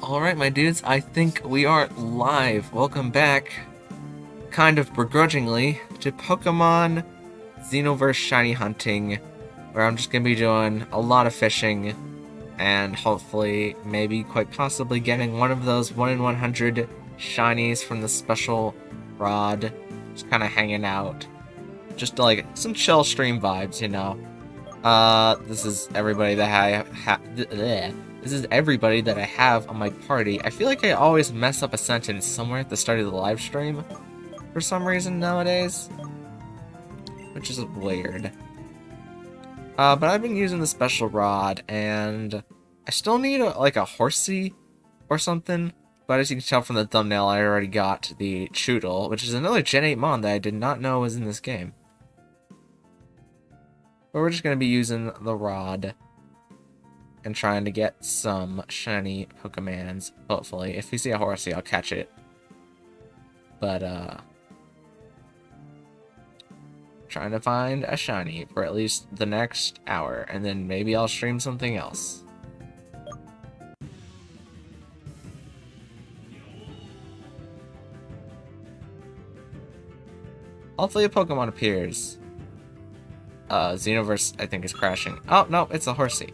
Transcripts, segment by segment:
Alright, my dudes, I think we are live. Welcome back, kind of begrudgingly, to Pokemon Xenoverse Shiny Hunting, where I'm just going to be doing a lot of fishing, and hopefully, maybe, quite possibly getting one of those 1 in 100 shinies from the special rod. Just kind of hanging out. Just like some chill stream vibes, you know. This is everybody that This is everybody that I have on my party. I feel like I always mess up a sentence somewhere at the start of the live stream for some reason nowadays, which is weird. But I've been using the special rod, and I still need a horsey or something. But as you can tell from the thumbnail, I already got the Choodle, which is another Gen 8 mon that I did not know was in this game. But we're just going to be using the rod and trying to get some shiny Pokemons, hopefully. If we see a horsey, I'll catch it. But, trying to find a shiny for at least the next hour, and then maybe I'll stream something else. Hopefully a Pokemon appears. Xenoverse, I think, is crashing. Oh, no, it's a horsey.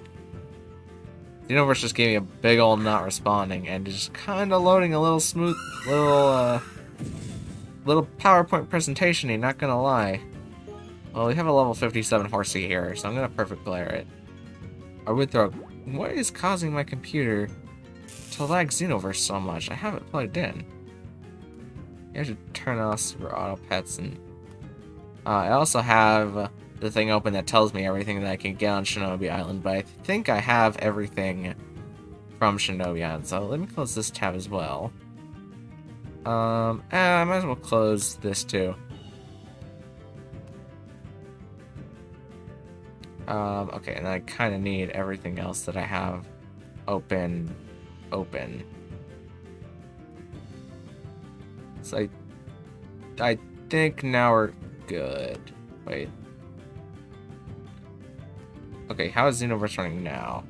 Xenoverse just gave me a big old not responding, and just kind of loading a little smooth, little PowerPoint presentation-y, not gonna lie. Well, we have a level 57 horsey here, so I'm gonna perfect glare it. I would throw. What is causing my computer to lag Xenoverse so much? I have it plugged in. You have to turn off super auto pets, and I also have the thing open that tells me everything that I can get on Shinobi Island, but I think I have everything from Shinobi Island, so let me close this tab as well. I might as well close this too. Okay, and I kind of need everything else that I have open. So I think now we're good. Wait. Okay, how is Xenoverse running now?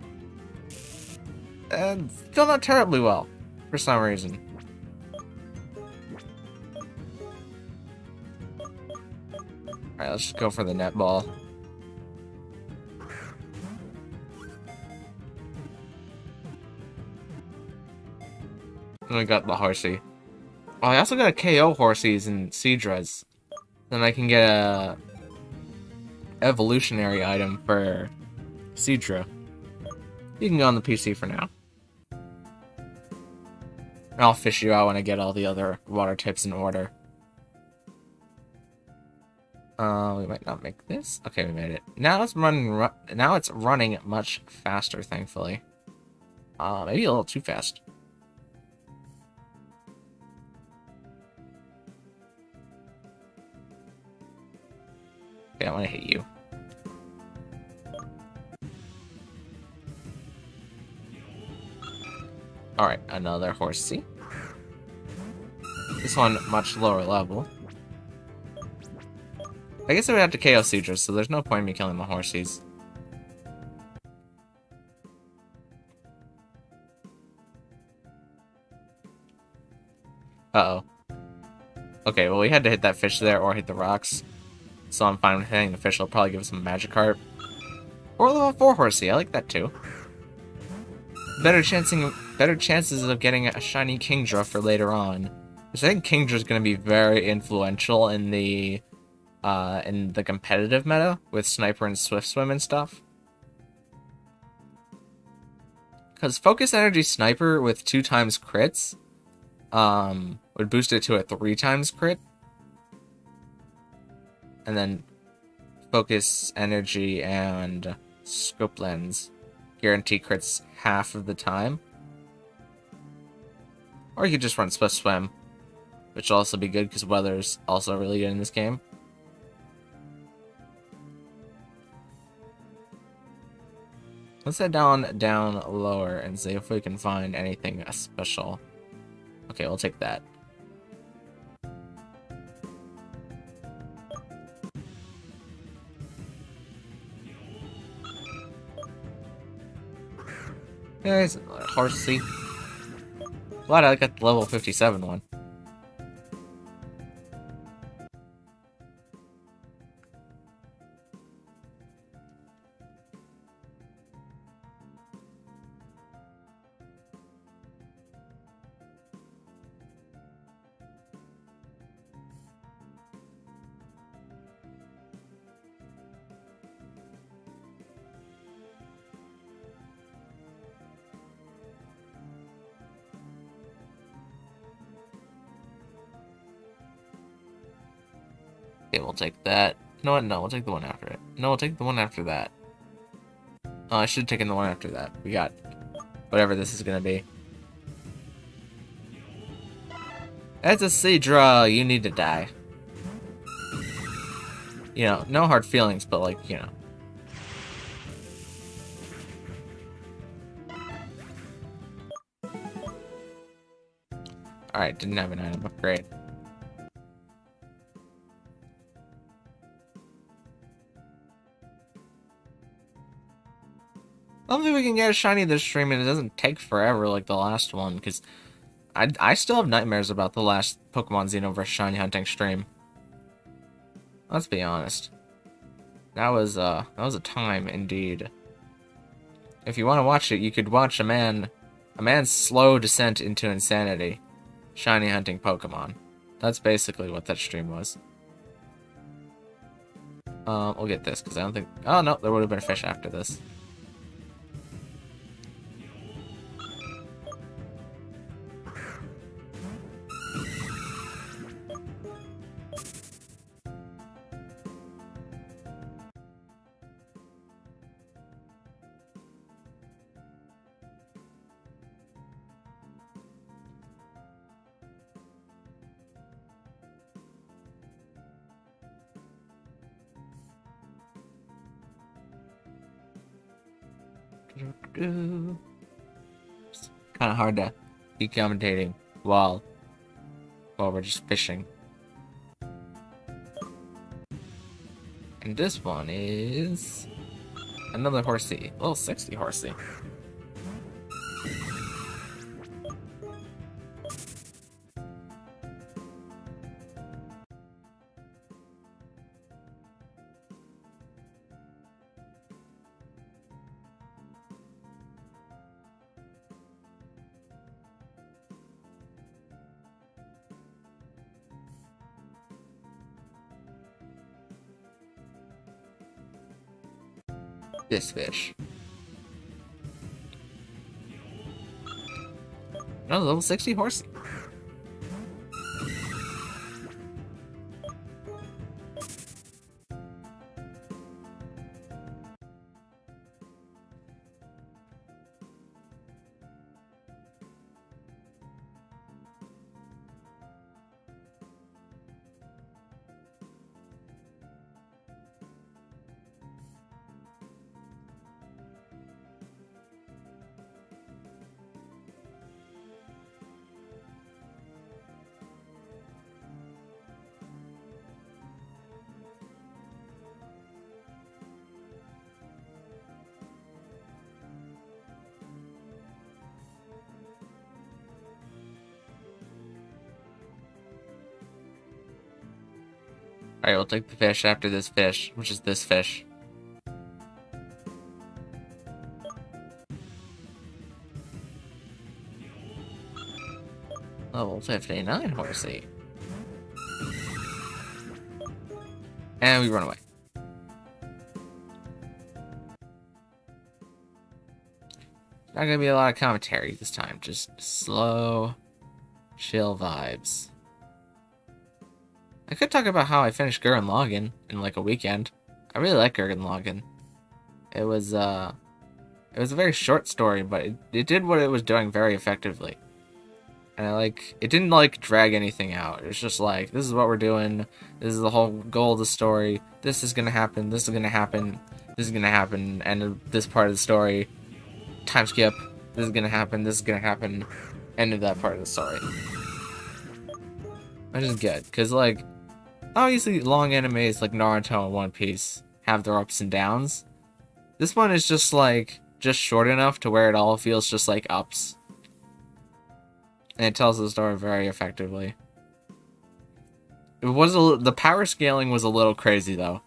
Still not terribly well, for some reason. Alright, let's just go for the netball. And we got the horsey. Oh, I also got a KO horsies and Seadras. Then I can get a evolutionary item for Seadra. You can go on the PC for now. I'll fish you out when I get all the other water types in order. We might not make this. Okay, we made it. Now it's running. Now it's running much faster, thankfully. Maybe a little too fast. Okay, I want to hit you. Alright, another horsey. This one much lower level. I guess I would have to KO Seadras, so there's no point in me killing the horsies. Uh-oh. Okay, well we had to hit that fish there or hit the rocks. So I'm fine with hitting the fish. I'll probably give us some Magikarp. Or level 4 horsey, I like that too. Better chances of getting a shiny Kingdra for later on. Because I think Kingdra is going to be very influential in the competitive meta with Sniper and Swift Swim and stuff. Because Focus Energy Sniper with 2 times crits would boost it to a 3 times crit. And then Focus Energy and Scope Lens guarantee crits half of the time. Or you could just run Swift Swim, which will also be good because weather's also really good in this game. Let's head down lower and see if we can find anything special. Okay, we'll take that. There's a horsey. Glad I got the level 57 one. Okay, we'll take that. No, no, we'll take the one after it. No, we'll take the one after that. Oh, I should have taken the one after that. We got whatever this is gonna be. That's a Seadra. You need to die. You know, no hard feelings, but like, you know. Alright, didn't have an item upgrade. Hopefully we can get a shiny this stream and it doesn't take forever like the last one, because I still have nightmares about the last Pokemon Xenoverse shiny hunting stream. Let's be honest. That was a time indeed. If you want to watch it, you could watch a man's slow descent into insanity, shiny hunting Pokemon. That's basically what that stream was. We'll get this because I don't think. Oh no, there would have been a fish after this. It's kind of hard to be commentating while we're just fishing. And this one is another horsey, level 60 horsey. This fish. Another level 60 horsey. Alright, we'll take the fish after this fish, which is this fish. Level 59 horsey. And we run away. Not gonna be a lot of commentary this time, just slow, chill vibes. I could talk about how I finished Gurren Lagann in like a weekend. I really like Gurren Lagann. It was a very short story, but it did what it was doing very effectively. And it didn't like drag anything out. It was just like, this is what we're doing. This is the whole goal of the story. This is gonna happen. This is gonna happen. This is gonna happen. End of this part of the story. Time skip. This is gonna happen. This is gonna happen. End of that part of the story. Which is good, because like, obviously long animes like Naruto and One Piece have their ups and downs. This one is just like, just short enough to where it all feels just like ups. And it tells the story very effectively. The power scaling was a little crazy though.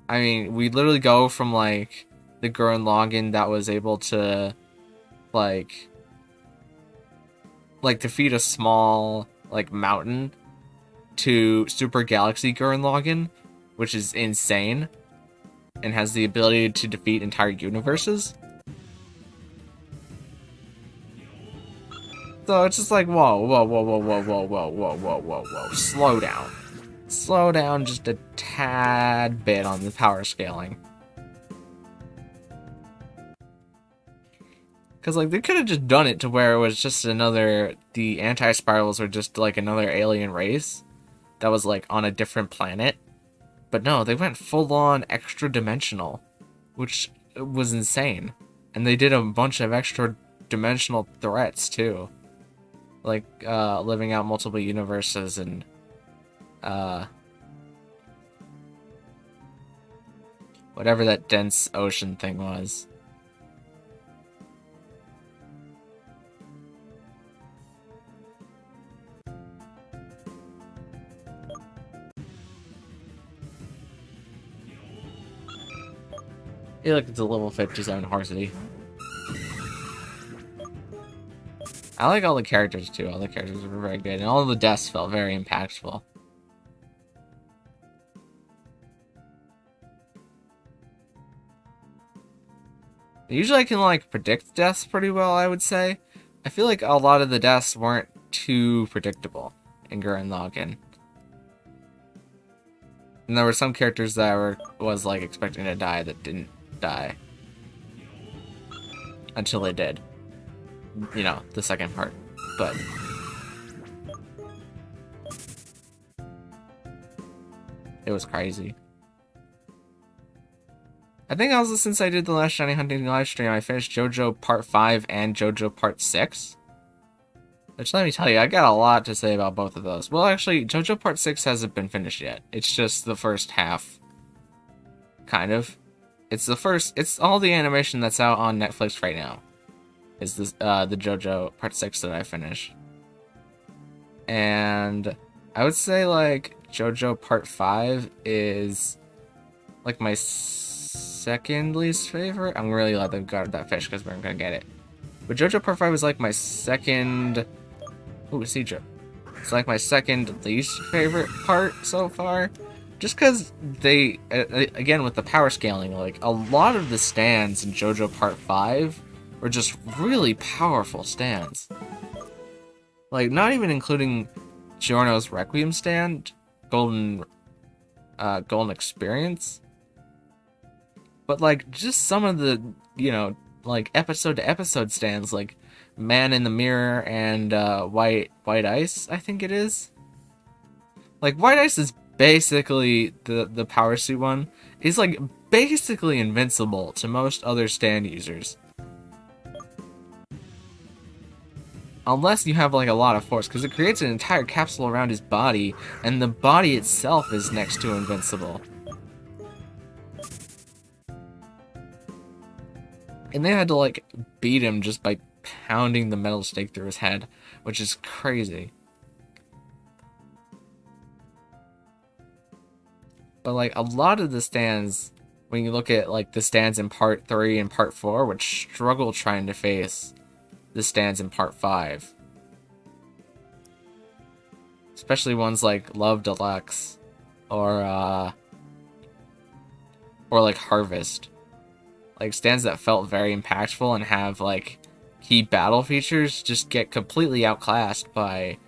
I mean, we literally go from like the Gurren Lagann that was able to like defeat a small like mountain to Super Galaxy Gurren Lagann, which is insane and has the ability to defeat entire universes. So it's just like, whoa, whoa, whoa, whoa, whoa, whoa, whoa, whoa, whoa, whoa, whoa. Slow down. Slow down just a tad bit on the power scaling. Because, like, they could have just done it to where it was just another... The anti-spirals were just, like, another alien race that was, like, on a different planet. But no, they went full-on extra-dimensional, which was insane. And they did a bunch of extra-dimensional threats, too. Like, living out multiple universes and, whatever that dense ocean thing was. Look, it's a level 57 Horsey. I like all the characters too. All the characters were very good, and all of the deaths felt very impactful. Usually I can like predict deaths pretty well, I would say. I feel like a lot of the deaths weren't too predictable in Gurren Lagann. And there were some characters that was like expecting to die that didn't die. Until they did. You know, the second part. But it was crazy. I think also since I did the last Shiny Hunting live stream, I finished JoJo Part 5 and JoJo Part 6. Which, let me tell you, I got a lot to say about both of those. Well, actually, JoJo Part 6 hasn't been finished yet. It's just the first half. Kind of. It's all the animation that's out on Netflix right now. Is this, the JoJo Part 6 that I finished. And I would say, like, JoJo Part 5 is, like, my second least favorite. I'm really glad they've got that fish because we're gonna get it. But JoJo Part 5 is like my second... Ooh, Seedra. It's like my second least favorite part so far. Just because they, again with the power scaling, like a lot of the stands in JoJo Part 5 were just really powerful stands. Like, not even including Giorno's Requiem stand, Golden Experience. But, like, just some of the, you know, like, episode-to-episode stands, like Man in the Mirror and White Ice, I think it is. Like, White Ice is basically the Power Suit one. He's, like, basically invincible to most other stand users. Unless you have, like, a lot of force, because it creates an entire capsule around his body, and the body itself is next to invincible. And they had to, like, beat him just by pounding the metal stake through his head, which is crazy. But, like, a lot of the stands, when you look at, like, the stands in Part 3 and Part 4, would struggle trying to face the stands in Part 5. Especially ones like Love Deluxe, or like Harvest. Like, stands that felt very impactful and have, like, key battle features just get completely outclassed by,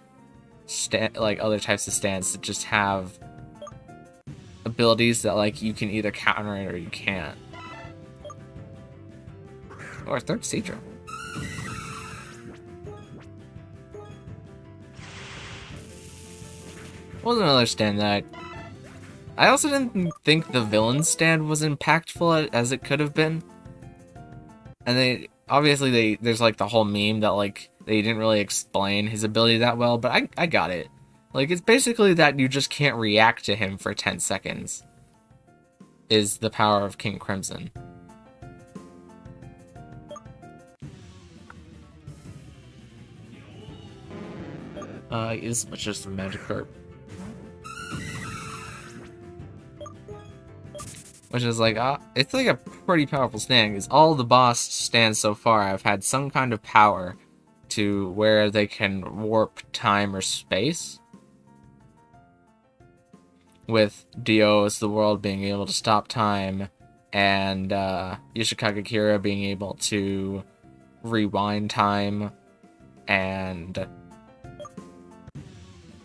like, other types of stands that just have abilities that, like, you can either counter it or you can't. Or third Seedra. Was another stand that I also didn't think the villain stand was impactful as it could have been. And there's like the whole meme that like they didn't really explain his ability that well, but I got it. Like, it's basically that you just can't react to him for 10 seconds. Is the power of King Crimson. Is just a Magikarp. Which is like, it's like a pretty powerful stand, because all the boss stands so far have had some kind of power to where they can warp time or space. With Dio's the World being able to stop time, and Yoshikage Kira being able to rewind time, and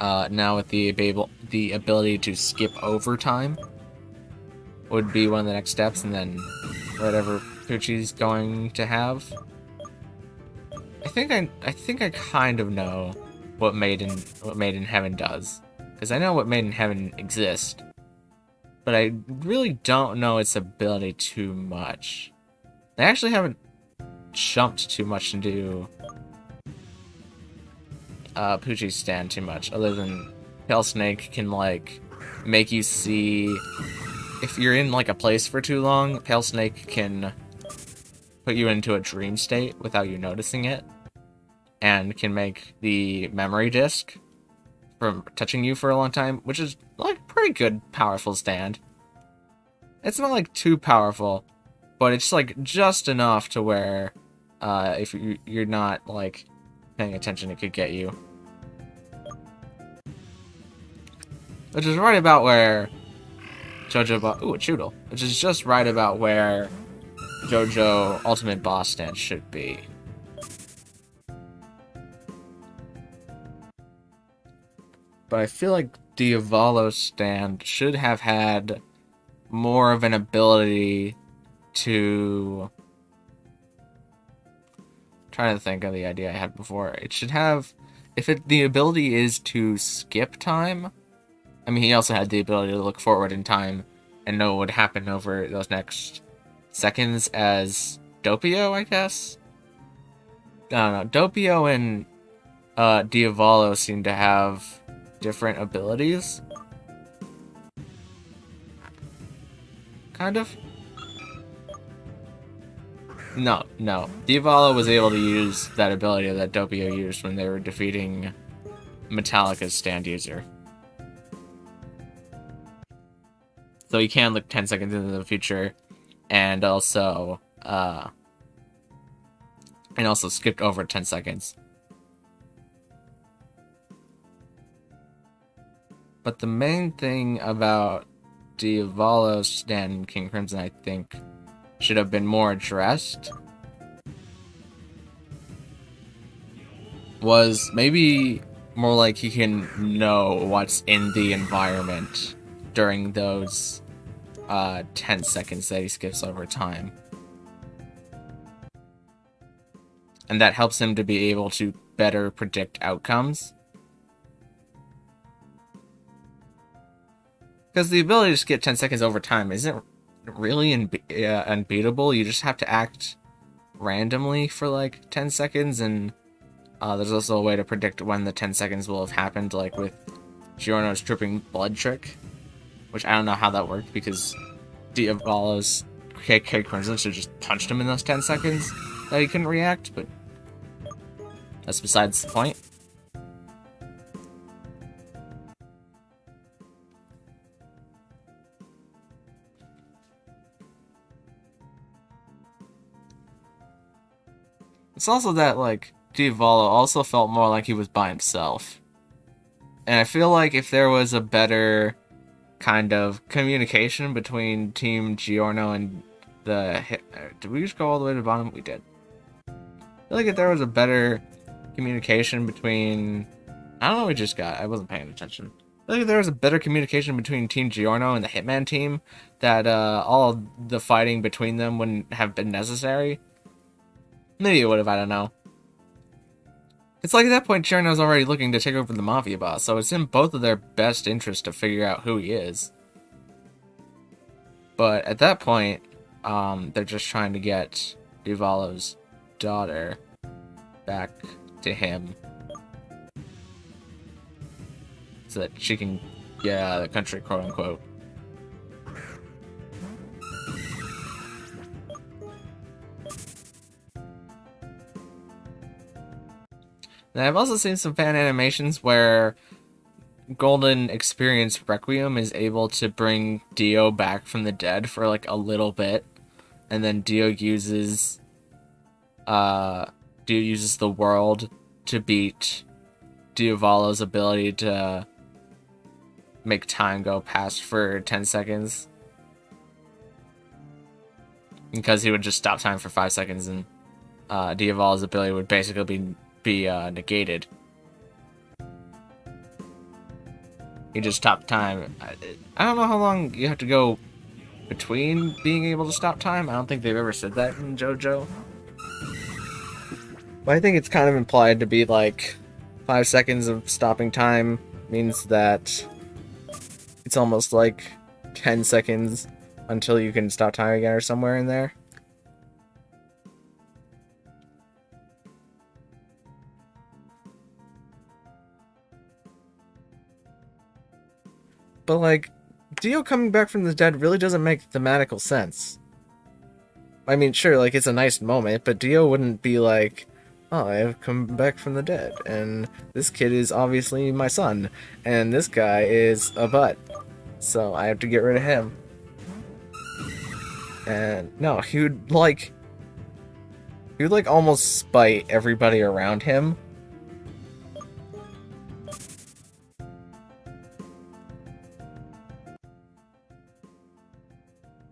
now with the ability to skip over time would be one of the next steps, and then whatever Pucci's going to have. I think I kind of know what Made in Heaven does, because I know what Made in Heaven exists, but I really don't know its ability too much. I actually haven't jumped too much into Pucci's stand too much, other than Pale Snake can like make you see. If you're in like a place for too long, Pale Snake can put you into a dream state without you noticing it, and can make the memory disk from touching you for a long time, which is like pretty good, powerful stand. It's not like too powerful, but it's like just enough to where if you're not like paying attention, it could get you. Which is right about where JoJo, a Choodle, which is just right about where JoJo Ultimate Boss Stand should be. But I feel like Diavolo's stand should have had more of an ability to... I'm trying to think of the idea I had before. It should have... the ability is to skip time... I mean, he also had the ability to look forward in time and know what would happen over those next seconds as Doppio, I guess? I don't know. Doppio and Diavolo seem to have different abilities. Kind of? No. Diavolo was able to use that ability that Doppio used when they were defeating Metallica's stand user. So he can look 10 seconds into the future, and also skipped over 10 seconds. But the main thing about Diavolo's stand in King Crimson, I think, should have been more addressed, was maybe more like he can know what's in the environment during those 10 seconds that he skips over time. And that helps him to be able to better predict outcomes. Because the ability to skip 10 seconds over time isn't really unbeatable. You just have to act randomly for like 10 seconds, and there's also a way to predict when the 10 seconds will have happened, like with Giorno's Dripping Blood trick. Which I don't know how that worked, because Diavolo's KK Crimson should just punched him in those 10 seconds that he couldn't react, but that's besides the point. It's also that, like, Diavolo also felt more like he was by himself. And I feel like if there was a better kind of communication between Team Giorno and the... Did we just go all the way to the bottom? We did. I feel like if there was a better communication between... I don't know what we just got. I wasn't paying attention. I feel like if there was a better communication between Team Giorno and the Hitman team, that all the fighting between them wouldn't have been necessary. Maybe it would have, I don't know. It's like at that point, Giorno's already looking to take over the Mafia boss, so it's in both of their best interest to figure out who he is. But at that point, they're just trying to get Diavolo's daughter back to him, so that she can get out of the country, quote unquote. And I've also seen some fan animations where Golden Experience Requiem is able to bring Dio back from the dead for like a little bit, and then uh Dio uses the world to beat Diavolo's ability to make time go past for 10 seconds. Because he would just stop time for 5 seconds, and Diavolo's ability would basically be negated. He just stopped time. I don't know how long you have to go between being able to stop time. I don't think they've ever said that in JoJo. But I think it's kind of implied to be like 5 seconds of stopping time means that it's almost like 10 seconds until you can stop time again, or somewhere in there. But like, Dio coming back from the dead really doesn't make thematical sense. I mean, sure, like, it's a nice moment, but Dio wouldn't be like, oh, I have come back from the dead, and this kid is obviously my son, and this guy is a butt, so I have to get rid of him. And no, he would like almost spite everybody around him.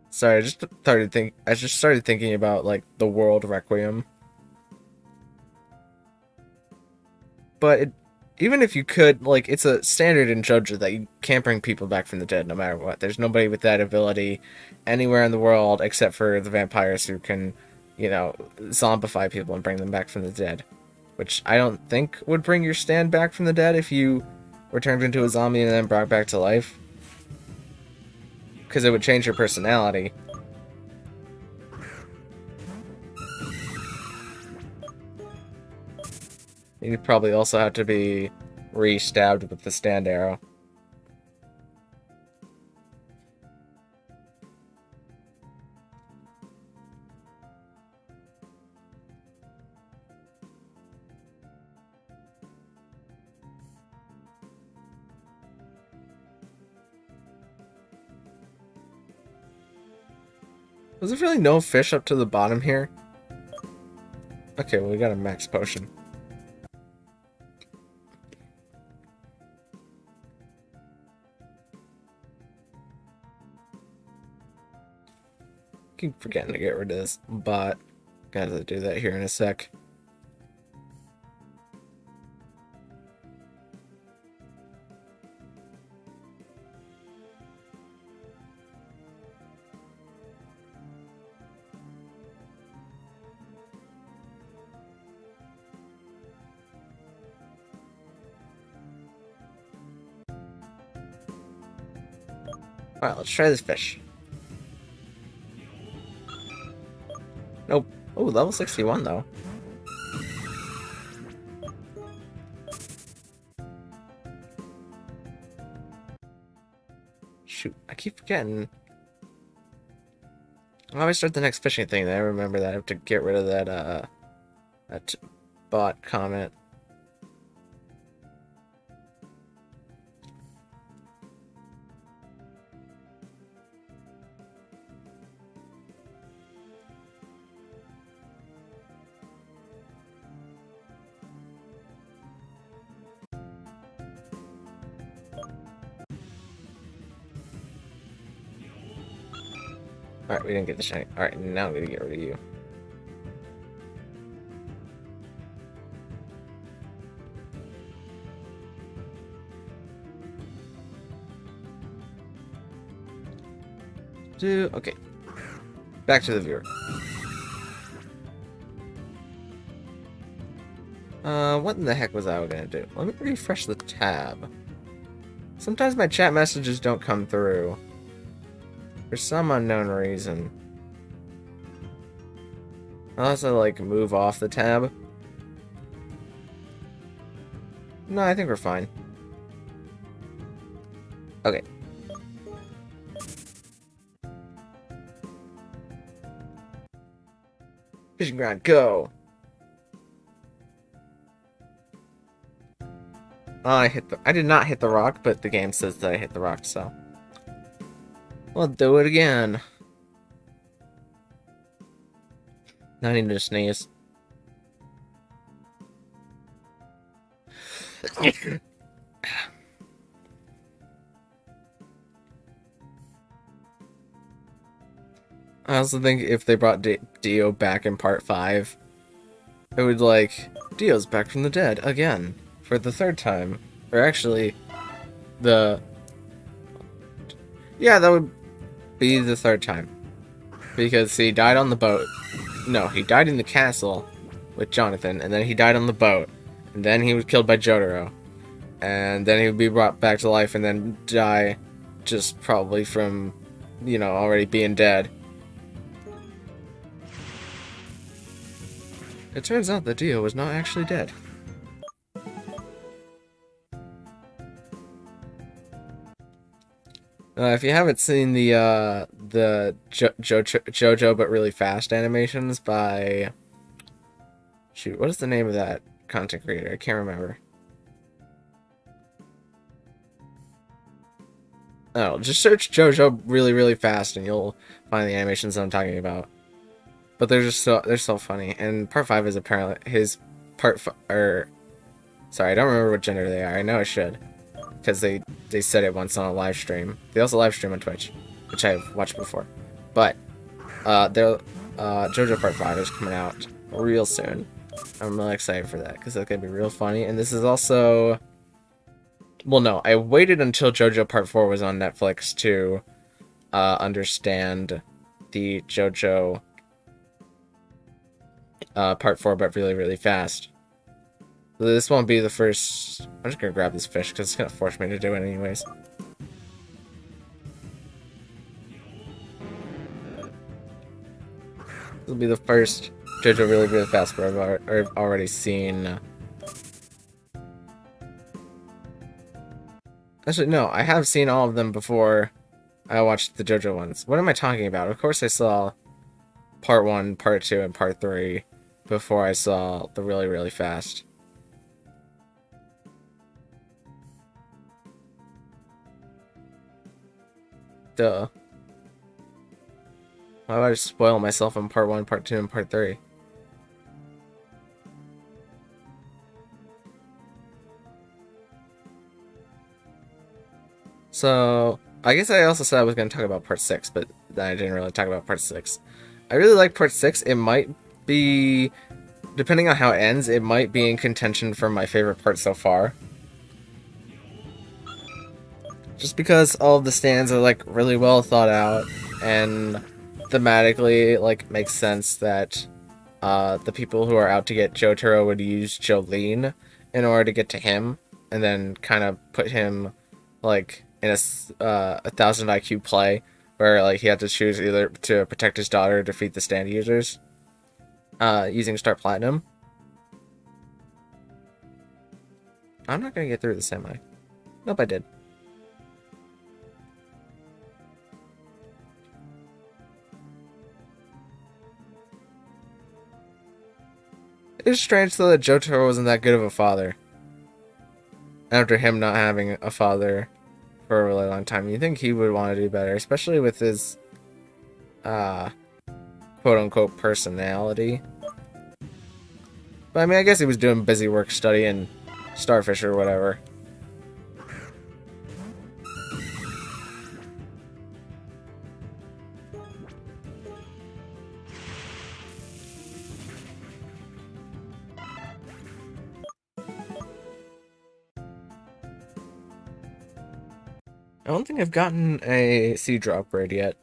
Sorry, I just started thinking about like the World Requiem. But even if you could, like, it's a standard in JoJo that you can't bring people back from the dead no matter what. There's nobody with that ability anywhere in the world except for the vampires who can, you know, zombify people and bring them back from the dead. Which I don't think would bring your stand back from the dead if you were turned into a zombie and then brought back to life. Because it would change your personality. You'd probably also have to be re-stabbed with the stand arrow. Was there really no fish up to the bottom here? Okay, well, we got a max potion. Keep forgetting to get rid of this bot. Gotta do that here in a sec. Alright, let's try this fish. Nope. Oh, level 61 though. Shoot, I keep forgetting. I always start the next fishing thing, then I remember that I have to get rid of that bot comment. Alright, we didn't get the shiny. Alright, now I'm gonna get rid of you. Okay. Back to the viewer. What in the heck was I gonna do? Let me refresh the tab. Sometimes my chat messages don't come through. For some unknown reason. Unless I, like, move off the tab. No, I think we're fine. Okay. Fishing ground, go! I did not hit the rock, but the game says that I hit the rock, so we'll do it again. Now I need to sneeze. I also think if they brought Dio back in part 5, it would like, Dio's back from the dead again for the 3rd time. Or actually, yeah, that would be the 3rd time. Because he died on the boat. No, he died in the castle with Jonathan, and then he died on the boat. And then he was killed by Jotaro. And then he would be brought back to life and then die just probably from, you know, already being dead. It turns out that Dio was not actually dead. If you haven't seen the JoJo but really fast animations by... Shoot, what is the name of that content creator? I can't remember. Oh, just search JoJo really fast and you'll find the animations that I'm talking about. But they're so funny. And part 5 is apparently his sorry, I don't remember what gender they are. I know I should, because they said it once on a live stream. They also live stream on Twitch, which I've watched before. But their JoJo part 5 is coming out real soon. I'm really excited for that because that's gonna be real funny. And this is also, well, no, I waited until JoJo part 4 was on Netflix to understand the JoJo part 4, but really fast. So this won't be the first. I'm just gonna grab this fish because it's gonna force me to do it anyways. This will be the first JoJo really fast where I've already seen. Actually, no, I have seen all of them before I watched the JoJo ones. What am I talking about? Of course I saw part 1, part 2, and part 3 before I saw the really fast. Duh. Why would I spoil myself on part 1, part 2, and part 3? So, I guess I also said I was going to talk about part 6, but then I didn't really talk about part 6. I really like part 6. It might be, depending on how it ends, it might be in contention for my favorite part so far. Just because all of the stands are like really well thought out, and thematically like makes sense that the people who are out to get Jotaro would use Jolene in order to get to him, and then kind of put him like in a 1000 IQ play where like he had to choose either to protect his daughter or defeat the stand users using Star Platinum. I'm not gonna get through this, am I? Nope, I did. It's strange though that Jotaro wasn't that good of a father. After him not having a father for a really long time, you think he would want to do better, especially with his quote-unquote personality. But I mean, I guess he was doing busy work studying Starfish or whatever. I don't think I've gotten a Seadra upgrade yet.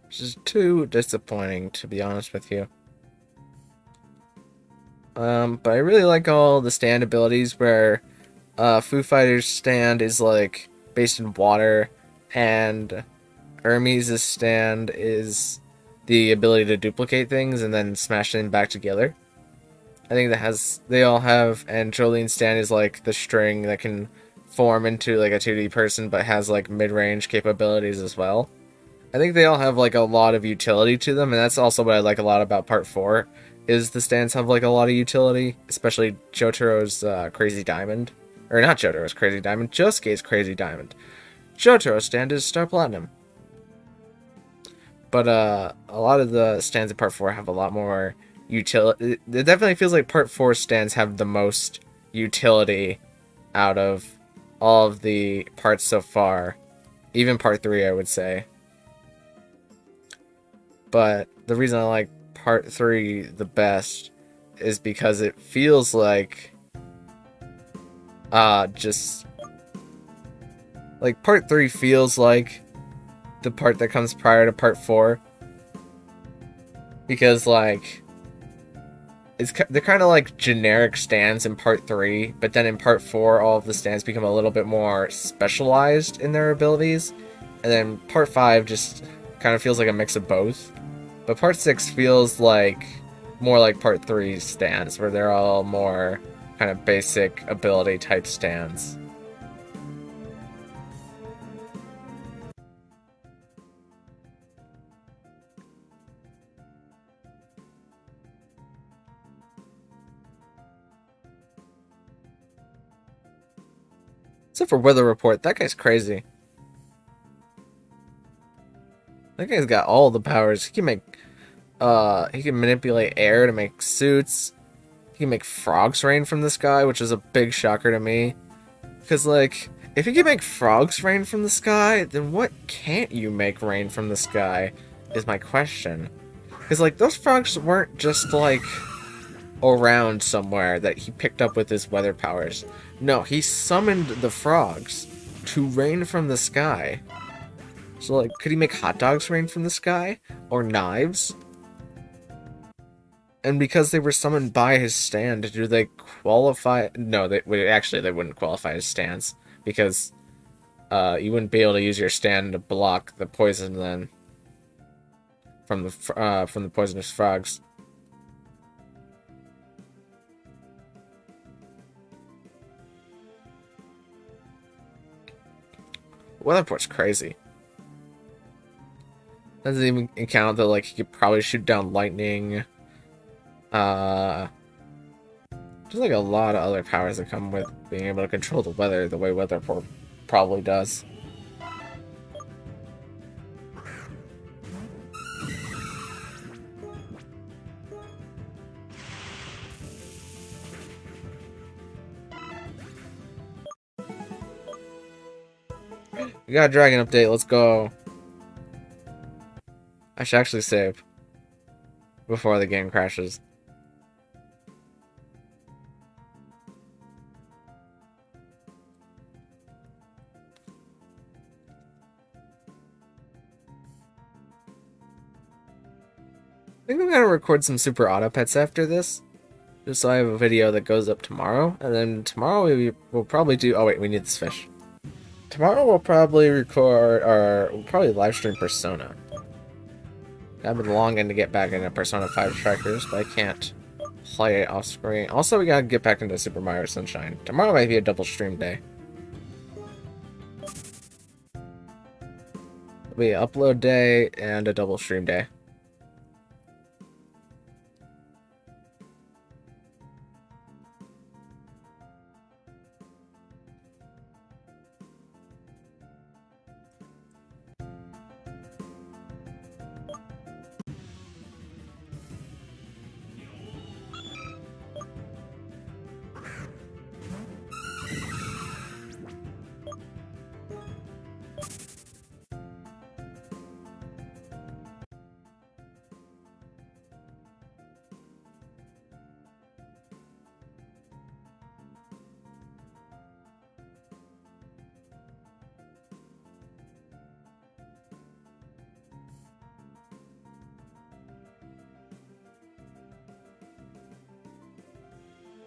Which is too disappointing, to be honest with you. But I really like all the stand abilities where Foo Fighters' stand is like based in water, and Hermes' stand is the ability to duplicate things and then smash them back together. I think they all have, and Jolene's stand is like the string that can form into like a 2D person but has like mid-range capabilities as well. I think they all have like a lot of utility to them, and that's also what I like a lot about Part 4, is the stands have like a lot of utility, especially Jotaro's Crazy Diamond. Or not Jotaro's Crazy Diamond, Josuke's Crazy Diamond. Jotaro's stand is Star Platinum. But a lot of the stands in Part 4 have a lot more utility. It definitely feels like Part 4 stands have the most utility out of all of the parts so far. Even Part 3, I would say. But the reason I like Part 3 the best is because it feels like just like Part 3 feels like the part that comes prior to Part 4, because like they're kind of like generic stands in Part 3, but then in Part 4 all of the stands become a little bit more specialized in their abilities, and then Part 5 just kind of feels like a mix of both. But Part 6 feels like more like Part 3 stands, where they're all more kind of basic ability type stands. Except for Weather Report, that guy's crazy. That guy's got all the powers. He can manipulate air to make suits. He can make frogs rain from the sky, which is a big shocker to me. Because, like, if you can make frogs rain from the sky, then what can't you make rain from the sky, is my question. Because, like, those frogs weren't just, like, around somewhere that he picked up with his weather powers. No, he summoned the frogs to rain from the sky. So, like, could he make hot dogs rain from the sky? Or knives? And because they were summoned by his stand, do they qualify? No, they wouldn't qualify as stands, because you wouldn't be able to use your stand to block the poison then from the poisonous frogs. Weatherport's crazy. Doesn't even count that, like, he could probably shoot down lightning. There's like a lot of other powers that come with being able to control the weather the way Weatherport probably does. We got a dragon update, let's go. I should actually save before the game crashes. I think I'm gonna record some Super Auto Pets after this, just so I have a video that goes up tomorrow, and then tomorrow we'll probably do. Oh wait, we need this fish. Tomorrow we'll probably record, or we'll probably live stream Persona. I've been longing to get back into Persona 5 Strikers, but I can't play it off screen. Also, we gotta get back into Super Mario Sunshine. Tomorrow might be a double stream day. It'll be an upload day and a double stream day.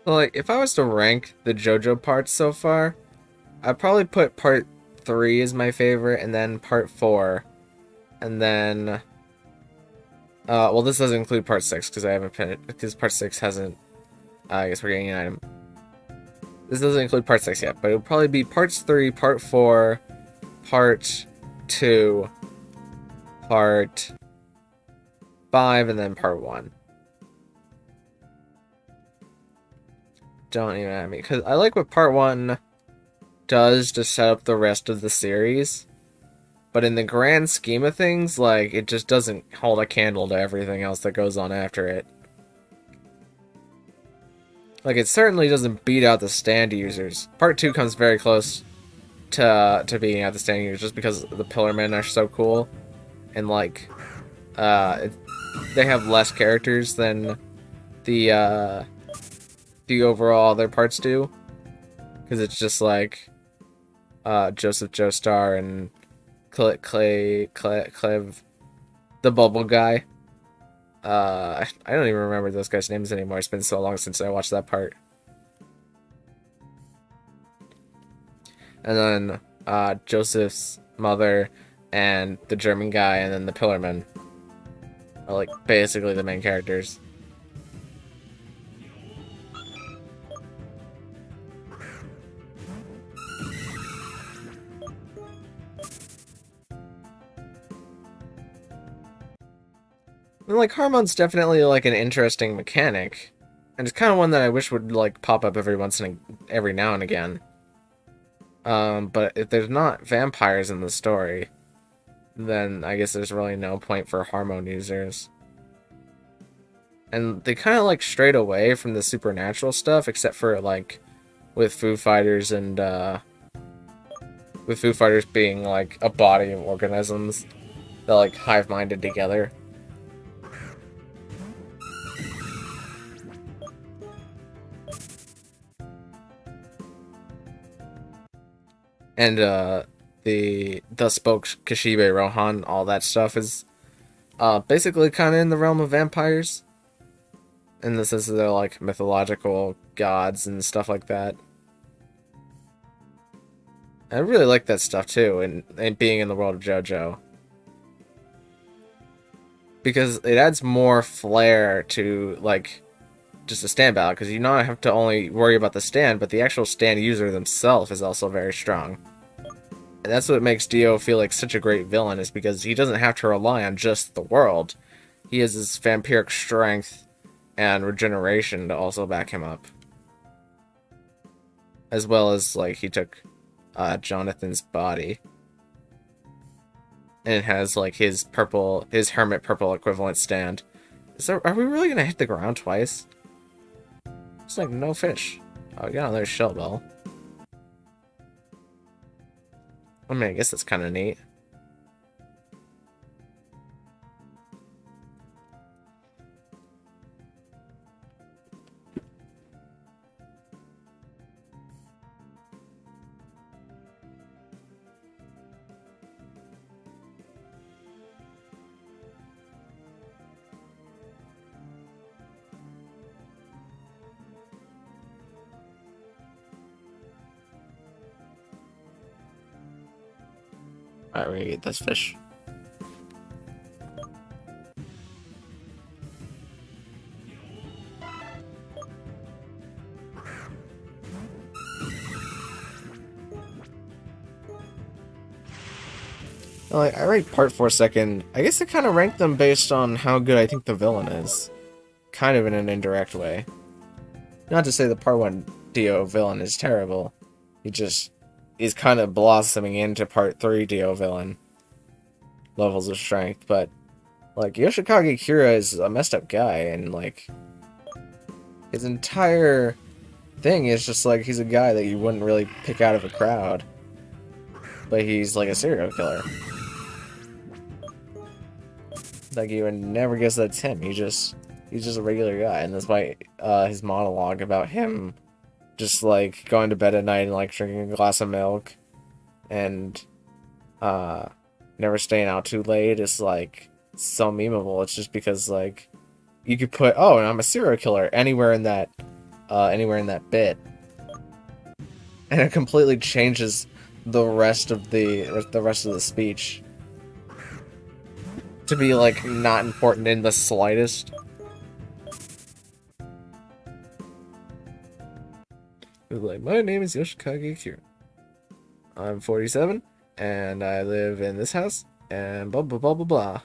So, like, if I was to rank the JoJo parts so far, I'd probably put Part 3 as my favorite, and then Part 4, and then... well, this doesn't include Part 6, because I haven't finished, because Part 6 hasn't... I guess we're getting an item. This doesn't include Part 6 yet, but it'll probably be Parts 3, Part 4, Part 2, part 5 and then part 1. Don't even at me, because I like what part 1 does to set up the rest of the series, but in the grand scheme of things, like, it just doesn't hold a candle to everything else that goes on after it. Like, it certainly doesn't beat out the stand users. Part 2 comes very close to beating out the stand users, just because the Pillarmen are so cool, and, like, they have less characters than the overall other parts do, because it's just, like, Joseph Joestar and Clev, the bubble guy. I don't even remember those guys' names anymore. It's been so long since I watched that part. And then Joseph's mother and the German guy and then the Pillarmen are like basically the main characters. And, like, Harmon's definitely, like, an interesting mechanic. And it's kind of one that I wish would, like, pop up every now and again. But if there's not vampires in the story, then I guess there's really no point for Harmon users. And they kind of, like, strayed away from the supernatural stuff, except for, like, with Foo Fighters and, with Foo Fighters being, like, a body of organisms that, like, hive-minded together. And the Thus Spoke Kashibe Rohan, all that stuff is basically kind of in the realm of vampires. In the sense that they're like mythological gods and stuff like that. I really like that stuff too, and being in the world of JoJo. Because it adds more flair to, like, just a stand battle, because you not have to only worry about the stand, but the actual stand user themselves is also very strong. And that's what makes Dio feel like such a great villain, is because he doesn't have to rely on just the world. He has his vampiric strength and regeneration to also back him up. As well as, like, he took Jonathan's body. And it has, like, his hermit purple equivalent stand. Are we really gonna hit the ground twice? It's like no fish. Oh, we got another shell bell. I mean, I guess that's kind of neat. Alright, we're gonna get this fish. Like, I rate part 4 second. I guess I kind of rank them based on how good I think the villain is. Kind of in an indirect way. Not to say the part 1 Dio villain is terrible. He just is kind of blossoming into part 3 Dio villain levels of strength, but like Yoshikage Kira is a messed up guy, and like his entire thing is just like he's a guy that you wouldn't really pick out of a crowd, but he's like a serial killer. Like you would never guess that's him. He's just a regular guy, and that's why his monologue about him just like going to bed at night and like drinking a glass of milk and never staying out too late is like so memeable. It's just because like you could put, oh, and I'm a serial killer anywhere in that bit, and it completely changes the rest of the speech to be like not important in the slightest. Like, my name is Yoshikage Kira. I'm 47, and I live in this house, And blah blah blah blah blah.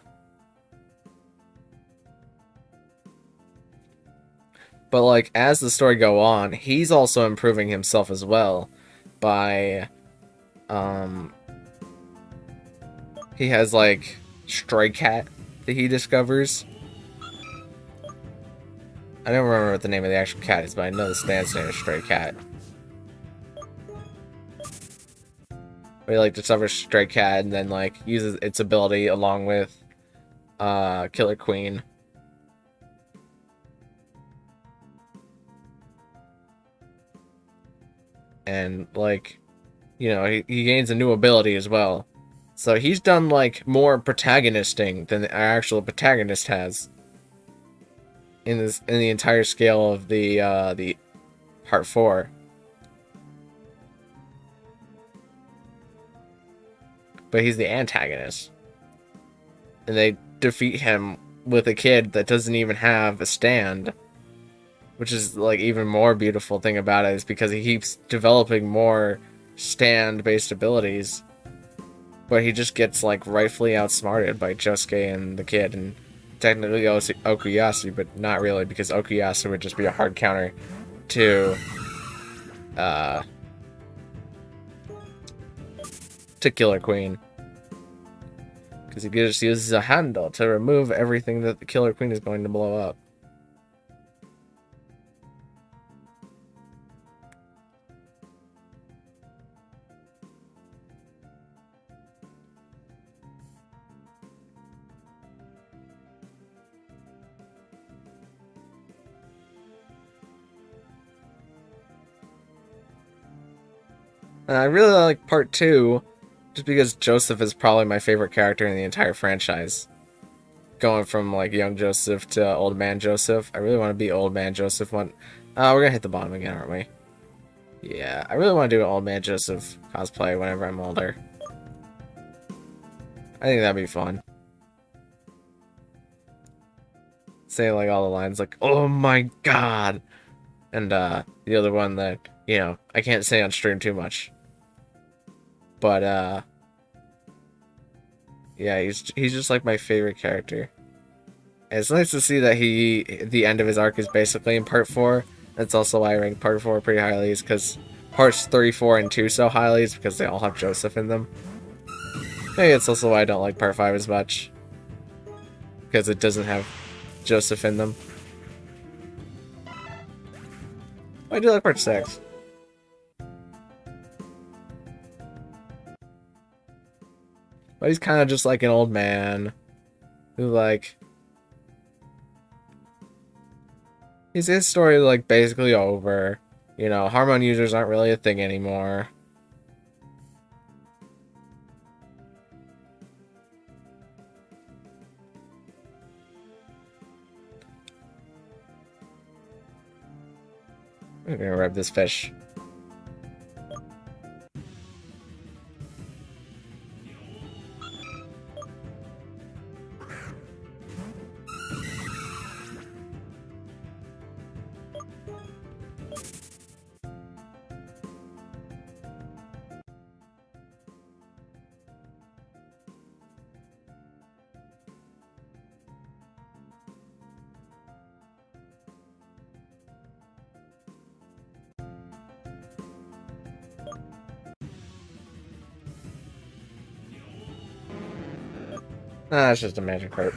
But like as the story go on, he's also improving himself as well by he has like stray cat that he discovers. I don't remember what the name of the actual cat is, but I know the stand's name is Stray Cat. We like discovers Stray Cat and then like uses its ability along with Killer Queen. And like, you know, he gains a new ability as well. So he's done like more protagonisting than the actual protagonist has in the entire scale of the part 4. But he's the antagonist. And they defeat him with a kid that doesn't even have a stand. Which is like even more beautiful thing about it is because he keeps developing more stand-based abilities. But he just gets like rightfully outsmarted by Josuke and the kid and technically Okuyasu, but not really because Okuyasu would just be a hard counter to Killer Queen. Because he just uses a handle to remove everything that the Killer Queen is going to blow up. And I really like part 2, just because Joseph is probably my favorite character in the entire franchise. Going from like young Joseph to old man Joseph. I really want to be old man Joseph one. We're gonna hit the bottom again, aren't we? Yeah, I really want to do an old man Joseph cosplay whenever I'm older. I think that'd be fun. Say like all the lines like, "Oh my god," and the other one that, you know, I can't say on stream too much. But yeah, he's just like my favorite character. And it's nice to see that the end of his arc is basically in part 4. That's also why I rank part 4 pretty highly, is because parts 3, 4, and 2 so highly is because they all have Joseph in them. Maybe it's also why I don't like part 5 as much, because it doesn't have Joseph in them. I do like part 6. But he's kind of just like an old man who, like, his story like basically over. You know, hormone users aren't really a thing anymore. I'm gonna grab this fish. Nah, it's just a magic heart.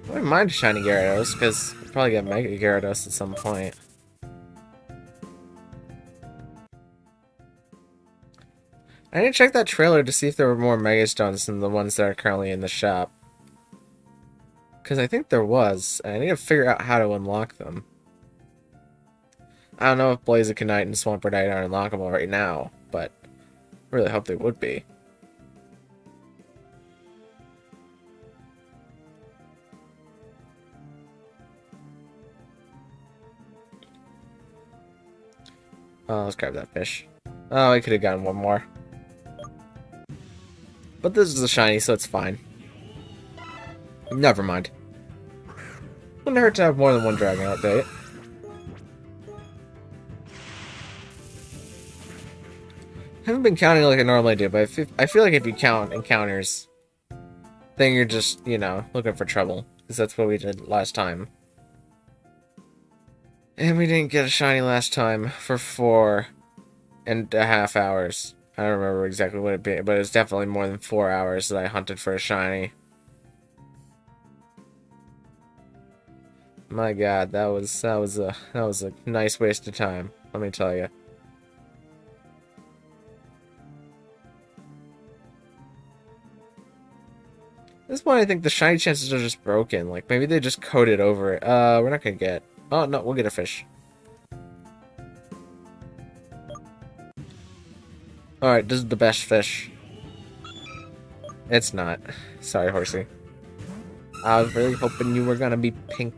I wouldn't mind shiny Gyarados, because we'll probably get Mega Gyarados at some point. I need to check that trailer to see if there were more Mega Stones than the ones that are currently in the shop. Because I think there was, and I need to figure out how to unlock them. I don't know if Blazikenite and Swampert are unlockable right now, but I really hope they would be. Oh, let's grab that fish. Oh, I could have gotten one more. But this is a shiny, so it's fine. Never mind. Wouldn't hurt to have more than one dragon update. I haven't been counting like I normally do, but I feel like if you count encounters, then you're just, you know, looking for trouble. Because that's what we did last time. And we didn't get a shiny last time for 4.5 hours. I don't remember exactly what it be, but it was definitely more than 4 hours that I hunted for a shiny. My God, that was a nice waste of time. Let me tell you. At this point, I think the shiny chances are just broken. Like, maybe they just coded over it. We're not gonna get... Oh, no, we'll get a fish. Alright, this is the best fish. It's not. Sorry, horsey. I was really hoping you were gonna be pink.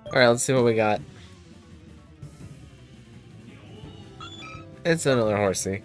Alright, let's see what we got. It's another horsey.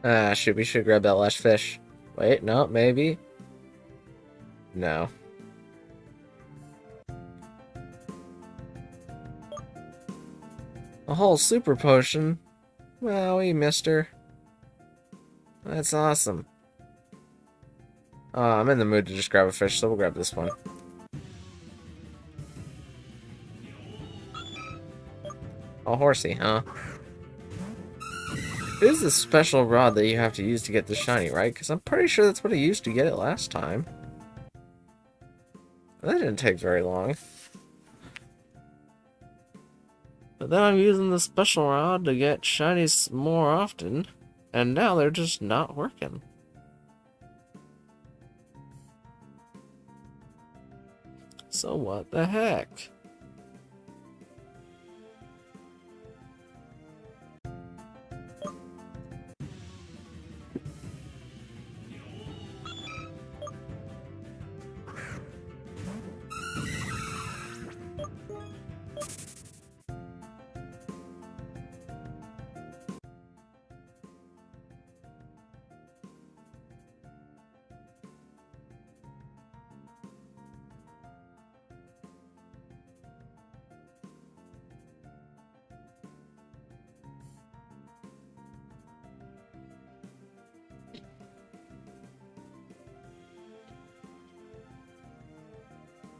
Ah, shoot, we should grab that last fish. Wait, no, maybe? No. A whole super potion? Wowie, mister. That's awesome. I'm in the mood to just grab a fish, so we'll grab this one. A horsey, huh? It is a special rod that you have to use to get the shiny, right? Because I'm pretty sure that's what I used to get it last time. That didn't take very long. But then I'm using the special rod to get shinies more often, and now they're just not working. So what the heck?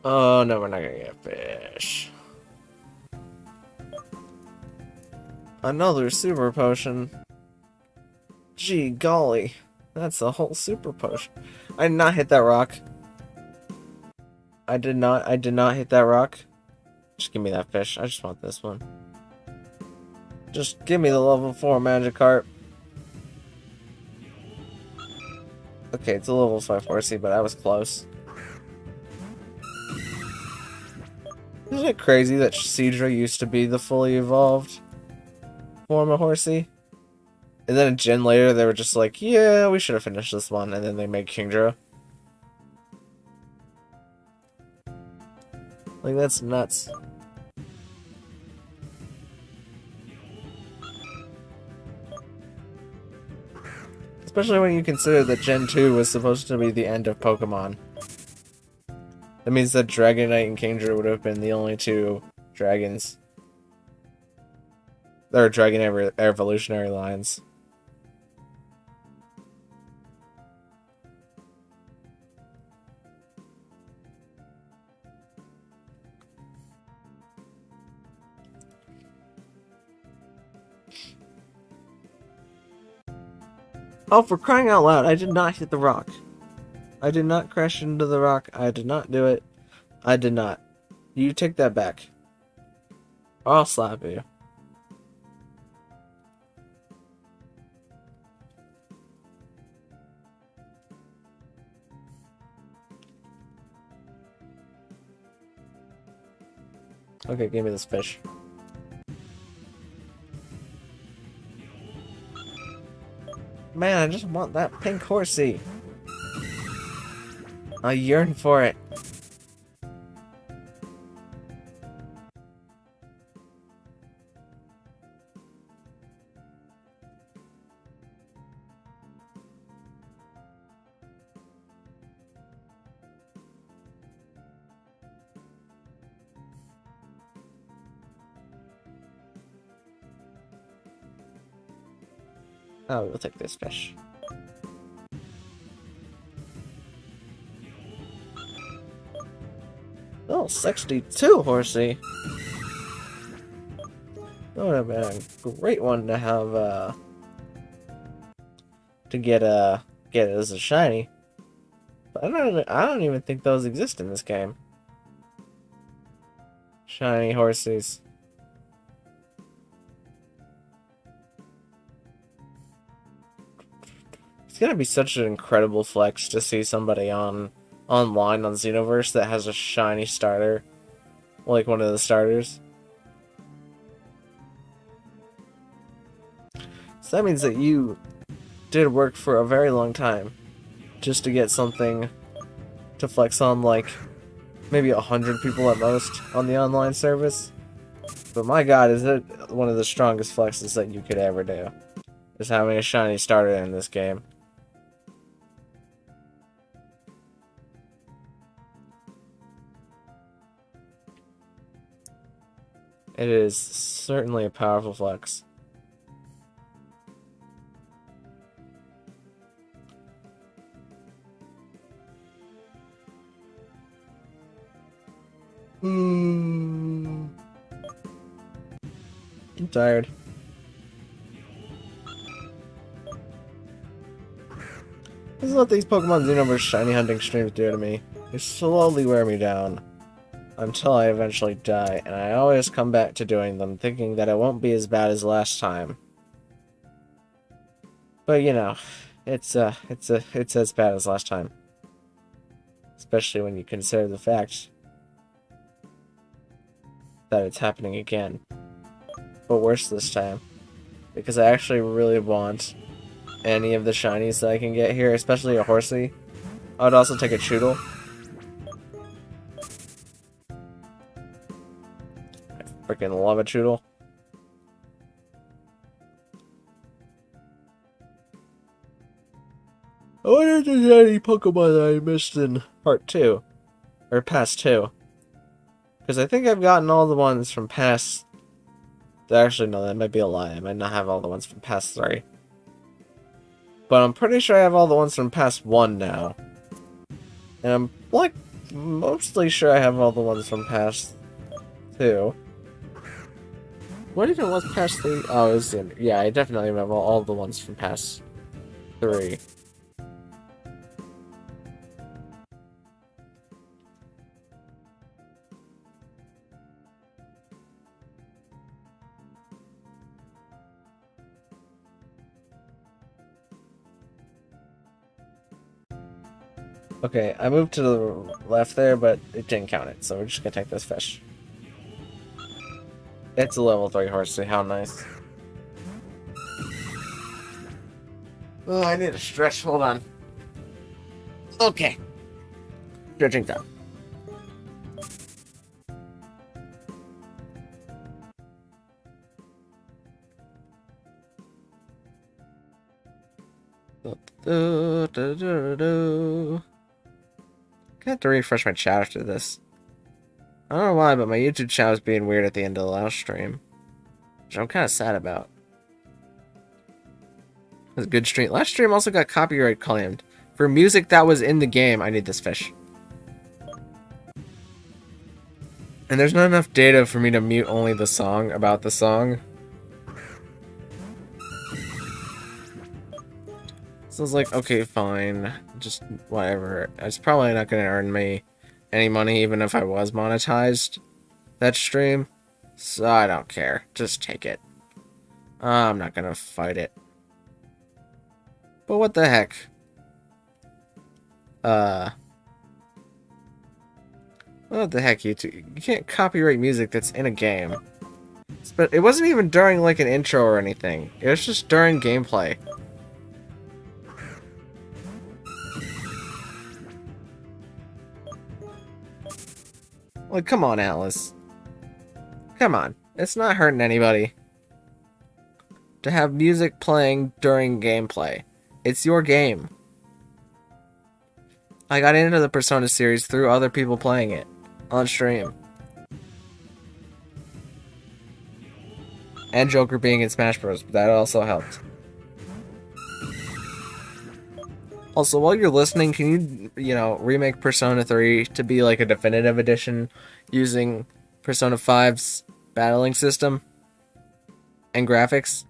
Oh, no, we're not gonna get fish. Another super potion. Gee golly. That's a whole super potion. I did not hit that rock. I did not hit that rock. Just give me that fish. I just want this one. Just give me the level 4 Magikarp. Okay, it's a level 5 horsey, but I was close. Isn't it crazy that Seadra used to be the fully evolved form of horsey? And then a gen later, they were just like, yeah, we should have finished this one, and then they made Kingdra. Like, that's nuts. Especially when you consider that Gen 2 was supposed to be the end of Pokemon. That means that Dragonite and Kingdra would have been the only two dragons. Or Dragon evolutionary lines. Oh, for crying out loud, I did not hit the rock. I did not crash into the rock. I did not do it. I did not. You take that back. Or I'll slap you. Okay, give me this fish. Man, I just want that pink horsey. I yearn for it. Oh, we'll take this fish. Oh, 62 horsey. That would have been a great one to have, to get as a shiny. But I don't even think those exist in this game. Shiny horsies. It's gonna be such an incredible flex to see somebody online on Xenoverse that has a shiny starter. Like one of the starters. So that means that you did work for a very long time just to get something to flex on, like maybe 100 people at most on the online service. But my god, is it one of the strongest flexes that you could ever do, is having a shiny starter in this game. It is certainly a powerful flex. I'm tired. This is what these Pokemon Xenoverse shiny hunting streams do to me. They slowly wear me down until I eventually die, and I always come back to doing them thinking that it won't be as bad as last time. But you know, it's as bad as last time. Especially when you consider the fact that it's happening again. But worse this time. Because I actually really want any of the shinies that I can get here, especially a horsey. I would also take a Choodle. I freaking love a Choodle. I wonder if there's any Pokemon that I missed in Part 2. Or Past 2. Because I think I've gotten all the ones from Past... Actually, no, that might be a lie. I might not have all the ones from Past 3. But I'm pretty sure I have all the ones from Past 1 now. And I'm, like, mostly sure I have all the ones from Past 2. What even was Past 3? Oh, it was in... Yeah, I definitely remember all the ones from Past 3. Okay, I moved to the left there, but it didn't count it, so we're just gonna take this fish. It's a level 3 horsey, how nice. Oh, I need a stretch, hold on. Okay. Stretching time. I have to refresh my chat after this. I don't know why, but my YouTube chat was being weird at the end of the last stream, which I'm kind of sad about. It was a good stream. Last stream also got copyright claimed for music that was in the game. I need this fish. And there's not enough data for me to mute only the song about the song. So I was like, okay, fine. Just whatever. It's probably not going to earn me any money even if I was monetized that stream. So I don't care. Just take it. I'm not going to fight it. But what the heck? What the heck, YouTube? You can't copyright music that's in a game. But it wasn't even during like an intro or anything. It was just during gameplay. Like, come on, Atlas. Come on. It's not hurting anybody to have music playing during gameplay. It's your game. I got into the Persona series through other people playing it on stream. And Joker being in Smash Bros. That also helped. Also, while you're listening, can you know, remake Persona 3 to be like a definitive edition using Persona 5's battling system and graphics?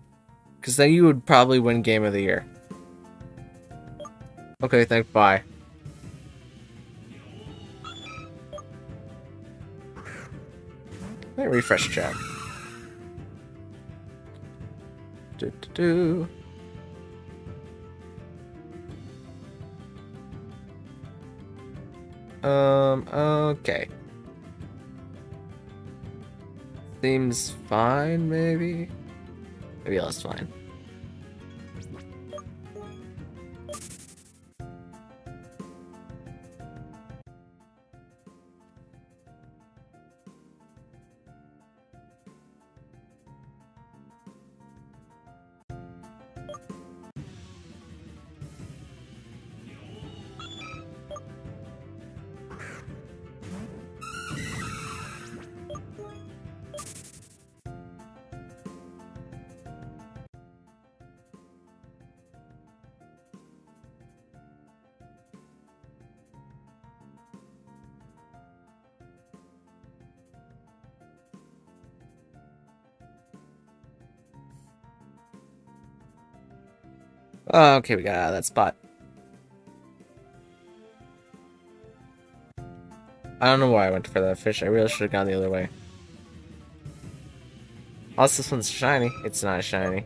Because then you would probably win Game of the Year. Okay, thanks, bye. Let me refresh chat. Okay. Seems fine, maybe? Maybe less fine. Okay, we got out of that spot. I don't know why I went for that fish. I really should have gone the other way. Also, this one's shiny. It's not shiny.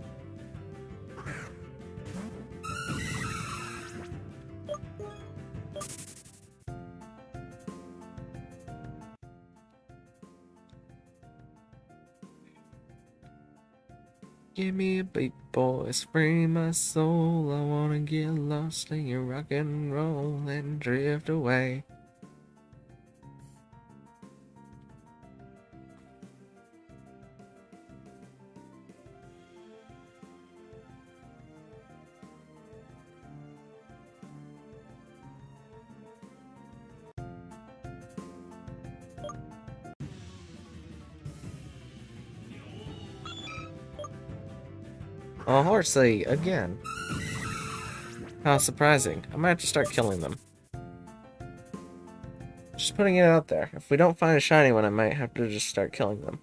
Give me a beat, boys, free my soul. I wanna get lost in your rock and roll and drift away. Oh, horsey, again. How surprising. I might have to start killing them. Just putting it out there. If we don't find a shiny one, I might have to just start killing them.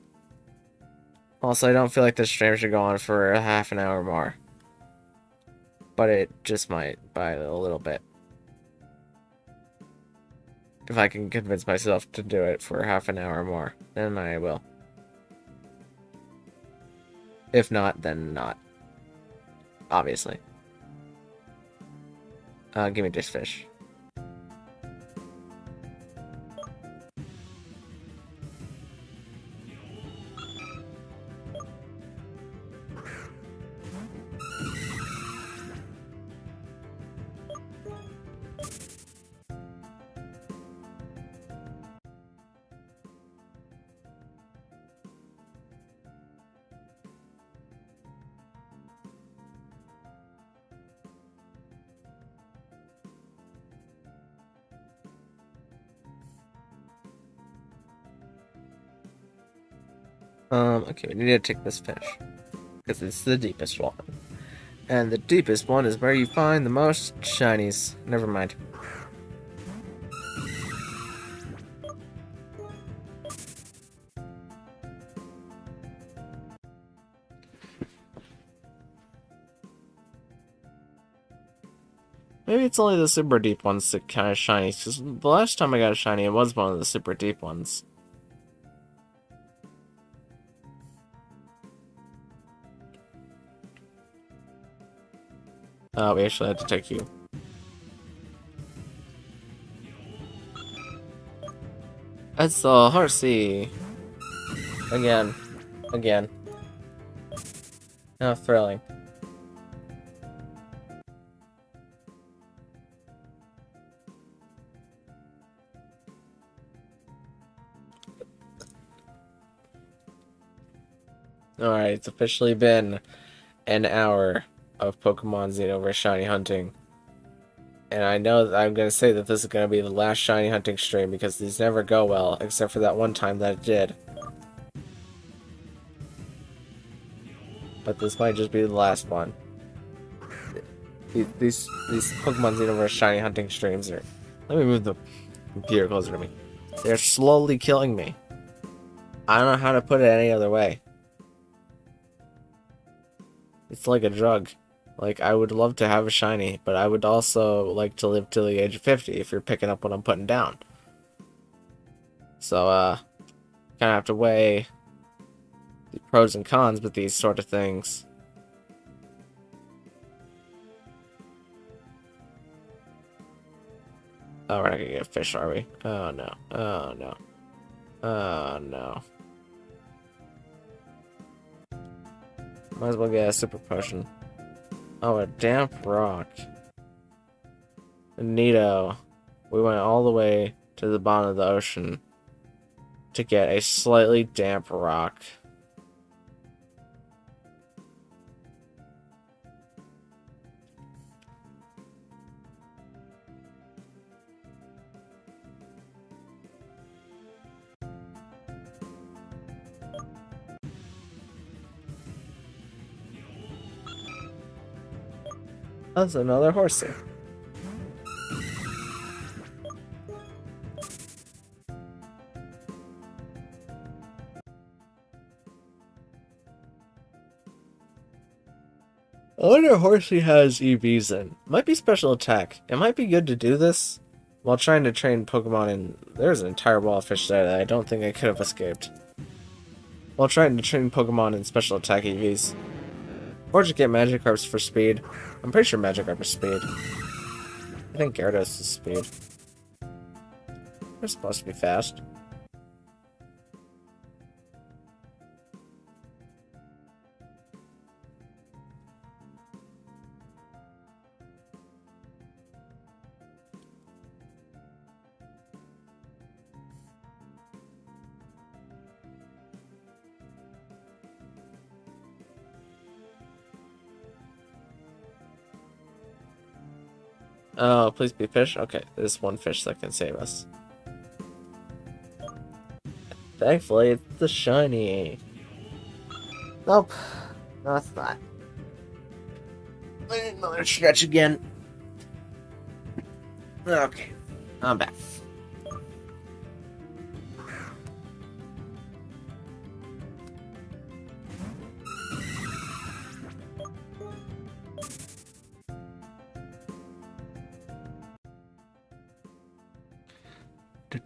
Also, I don't feel like this stream should go on for a half an hour more. But it just might, by a little bit. If I can convince myself to do it for half an hour more, then I will. If not, then not. Obviously. Give me this fish. Okay, we need to take this fish. Because it's the deepest one. And the deepest one is where you find the most shinies. Never mind. Maybe it's only the super deep ones that kind of shiny. Because the last time I got a shiny, it was one of the super deep ones. Oh, we actually had to take you. It's the horsey. Again. Again. How thrilling. Alright, it's officially been an hour of Pokemon Xenoverse shiny hunting. And I know that I'm going to say that this is going to be the last shiny hunting stream because these never go well, except for that one time that it did. But this might just be the last one. These Pokemon Xenoverse shiny hunting streams are... Let me move the computer closer to me. They're slowly killing me. I don't know how to put it any other way. It's like a drug. Like, I would love to have a shiny, but I would also like to live till the age of 50 if you're picking up what I'm putting down. So, kind of have to weigh the pros and cons with these sort of things. Oh, we're not gonna get a fish, are we? Oh, no. Oh, no. Oh, no. Might as well get a super potion. Oh, a damp rock. Neato. We went all the way to the bottom of the ocean to get a slightly damp rock. That's another horsey. I wonder if horsey has EVs in. Might be special attack. It might be good to do this while trying to train Pokemon in... There's an entire wall of fish there that I don't think I could have escaped. While trying to train Pokemon in special attack EVs. Or just get Magikarps for speed. I'm pretty sure Magikarp is speed. I think Gyarados is speed. They're supposed to be fast. Oh, please be fish? Okay, there's one fish that can save us. Thankfully, it's the shiny. Nope. No, it's not. Another stretch again. Okay, I'm back.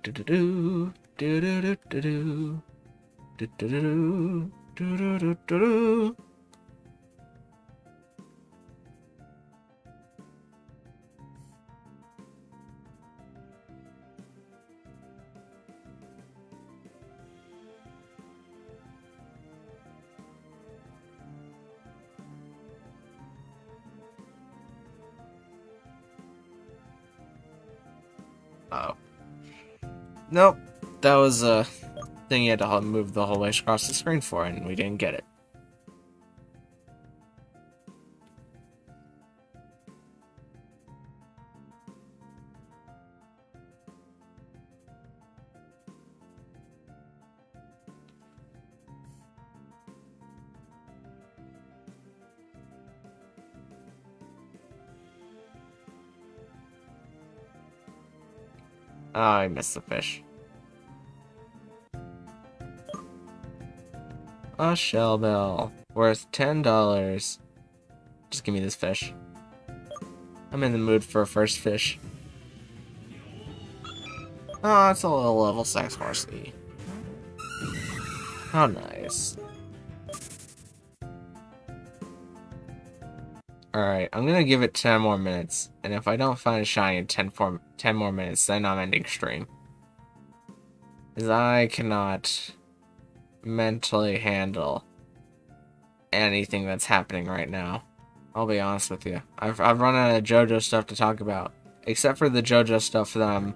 Do-do-do-do, do-do-do-do-do, do-do-do-do, do-do-do-do-do. Oh. Nope. That was a thing you had to move the whole way across the screen for, and we didn't get it. Oh, I missed the fish. A shell bell worth $10. Just give me this fish. I'm in the mood for a first fish. Oh, it's a little level 6 horsey. How nice. Alright, I'm gonna give it 10 more minutes, and if I don't find a shiny in 10 more minutes, then I'm ending stream. Because I cannot mentally handle anything that's happening right now. I'll be honest with you. I've run out of JoJo stuff to talk about. Except for the JoJo stuff that I'm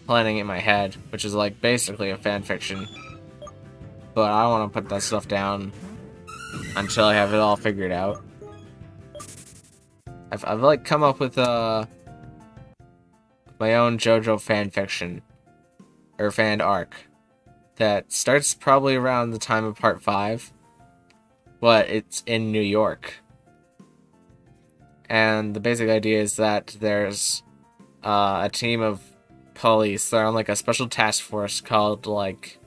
planning in my head, which is like basically a fanfiction. But I want to put that stuff down until I have it all figured out. I've like come up with my own JoJo fanfiction or fan arc that starts probably around the time of part 5, but it's in New York. And the basic idea is that there's a team of police. They're on like a special task force called like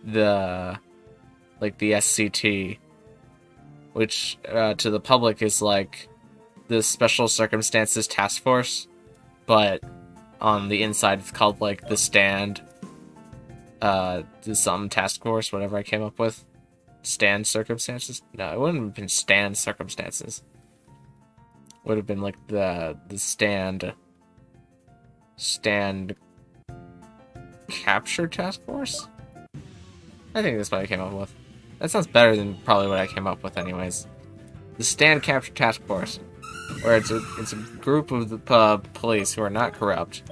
the SCT, which to the public is like the Special Circumstances Task Force, but on the inside it's called like the Stand, some task force, whatever I came up with. Stand Circumstances? No, it wouldn't have been Stand Circumstances. It would have been like the Stand Capture Task Force? I think that's what I came up with. That sounds better than probably what I came up with anyways. The Stand Capture Task Force, where it's a group of the police who are not corrupt.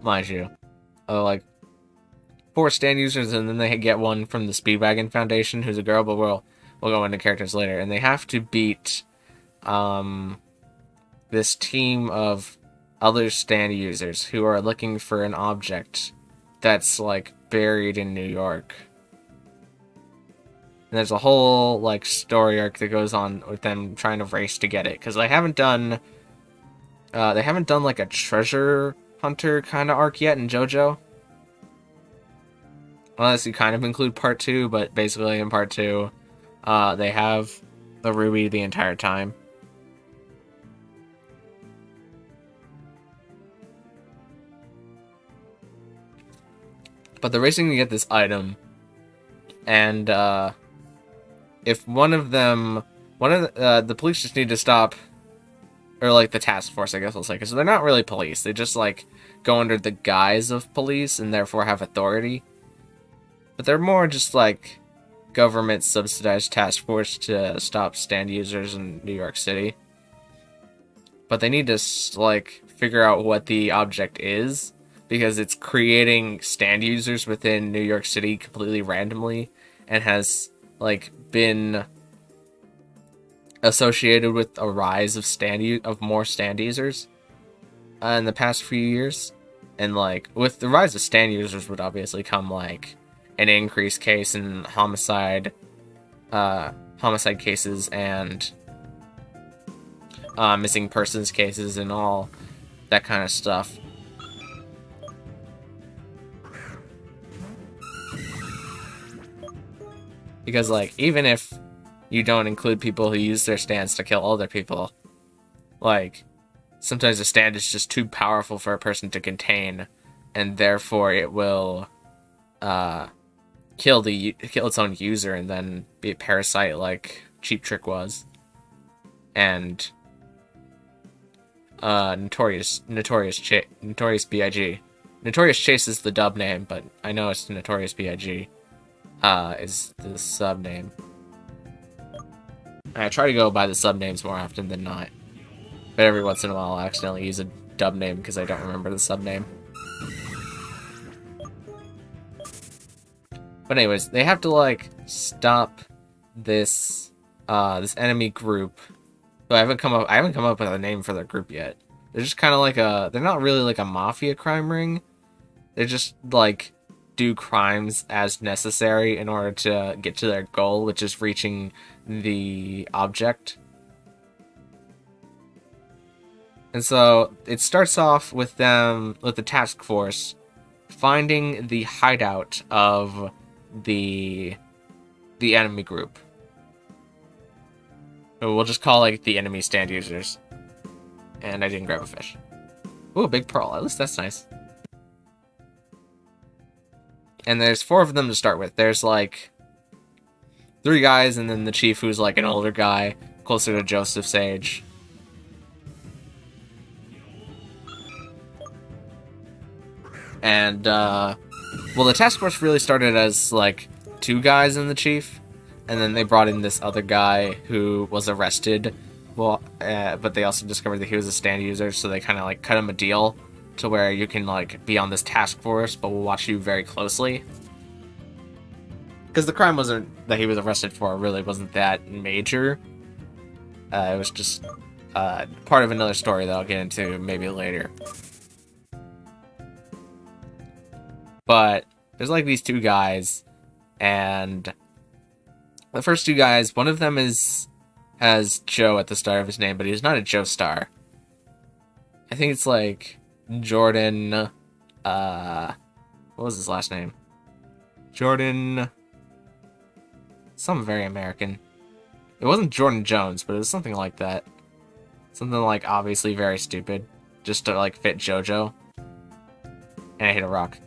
Mind you. Like 4 stand users, and then they get one from the Speedwagon Foundation, who's a girl, but we'll go into characters later. And they have to beat this team of other stand users who are looking for an object that's like buried in New York. And there's a whole like story arc that goes on with them trying to race to get it, because they haven't done like a treasure hunter kind of arc yet in JoJo. Unless you kind of include part 2, but basically in part 2, they have the ruby the entire time. But they're racing to get this item, and if one of the police just need to stop, or like the task force, I guess I'll say, because they're not really police. They just like go under the guise of police and therefore have authority. But they're more just like government subsidized task force to stop stand users in New York City. But they need to like figure out what the object is, because it's creating stand users within New York City completely randomly, and has like been associated with a rise of more stand users in the past few years. And like with the rise of stand users would obviously come like an increased case in homicide cases and missing persons cases and all that kind of stuff. Because like even if you don't include people who use their stands to kill other people, like sometimes a stand is just too powerful for a person to contain, and therefore it will kill its own user and then be a parasite like Cheap Trick was. And Notorious B.I.G. Notorious Chase is the dub name, but I know it's Notorious B.I.G. Is the sub name. I try to go by the sub names more often than not, but every once in a while I'll accidentally use a dub name because I don't remember the sub name. But anyways, they have to like stop this this enemy group. So I haven't come up with a name for their group yet. They're just kind of like they're not really like a mafia crime ring. They're just like do crimes as necessary in order to get to their goal, which is reaching the object. And so it starts off with them, with the task force, finding the hideout of the enemy group. We'll just call like the enemy stand users. And I didn't grab a fish. Ooh, a big pearl. At least that's nice. And there's 4 of them to start with. There's like 3 guys, and then the chief, who's like an older guy, closer to Joseph's age. And, well, the task force really started as, like, 2 guys and the chief. And then they brought in this other guy who was arrested. Well, but they also discovered that he was a stand user, so they kind of, like, cut him a deal to where you can, like, be on this task force, but we'll watch you very closely. Because the crime wasn't that he was arrested for really wasn't that major. It was just part of another story that I'll get into maybe later. But there's like these 2 guys, and the first 2 guys, one of them has Joe at the start of his name, but he's not a Joe Star. I think it's like Jordan, what was his last name? Jordan, something very American. It wasn't Jordan Jones, but it was something like that. Something like obviously very stupid, just to like fit JoJo. And I hit a rock.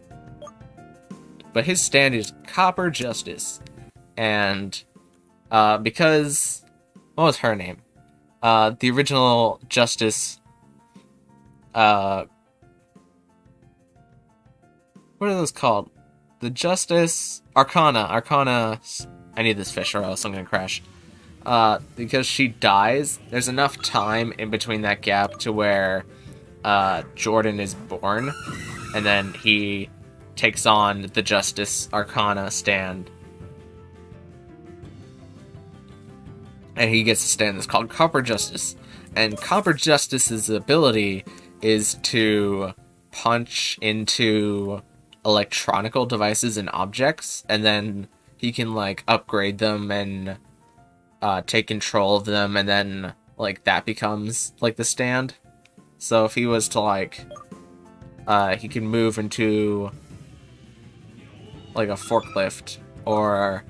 But his stand is Copper Justice. And because, what was her name? The original Justice, what are those called? The Justice Arcana. I need this fish or else I'm gonna crash. Because she dies, there's enough time in between that gap to where Jordan is born, and then he takes on the Justice Arcana stand. And he gets a stand that's called Copper Justice. And Copper Justice's ability is to punch into electronical devices and objects, and then he can like upgrade them and take control of them, and then like that becomes like the stand. So if he was to like he can move into like a forklift or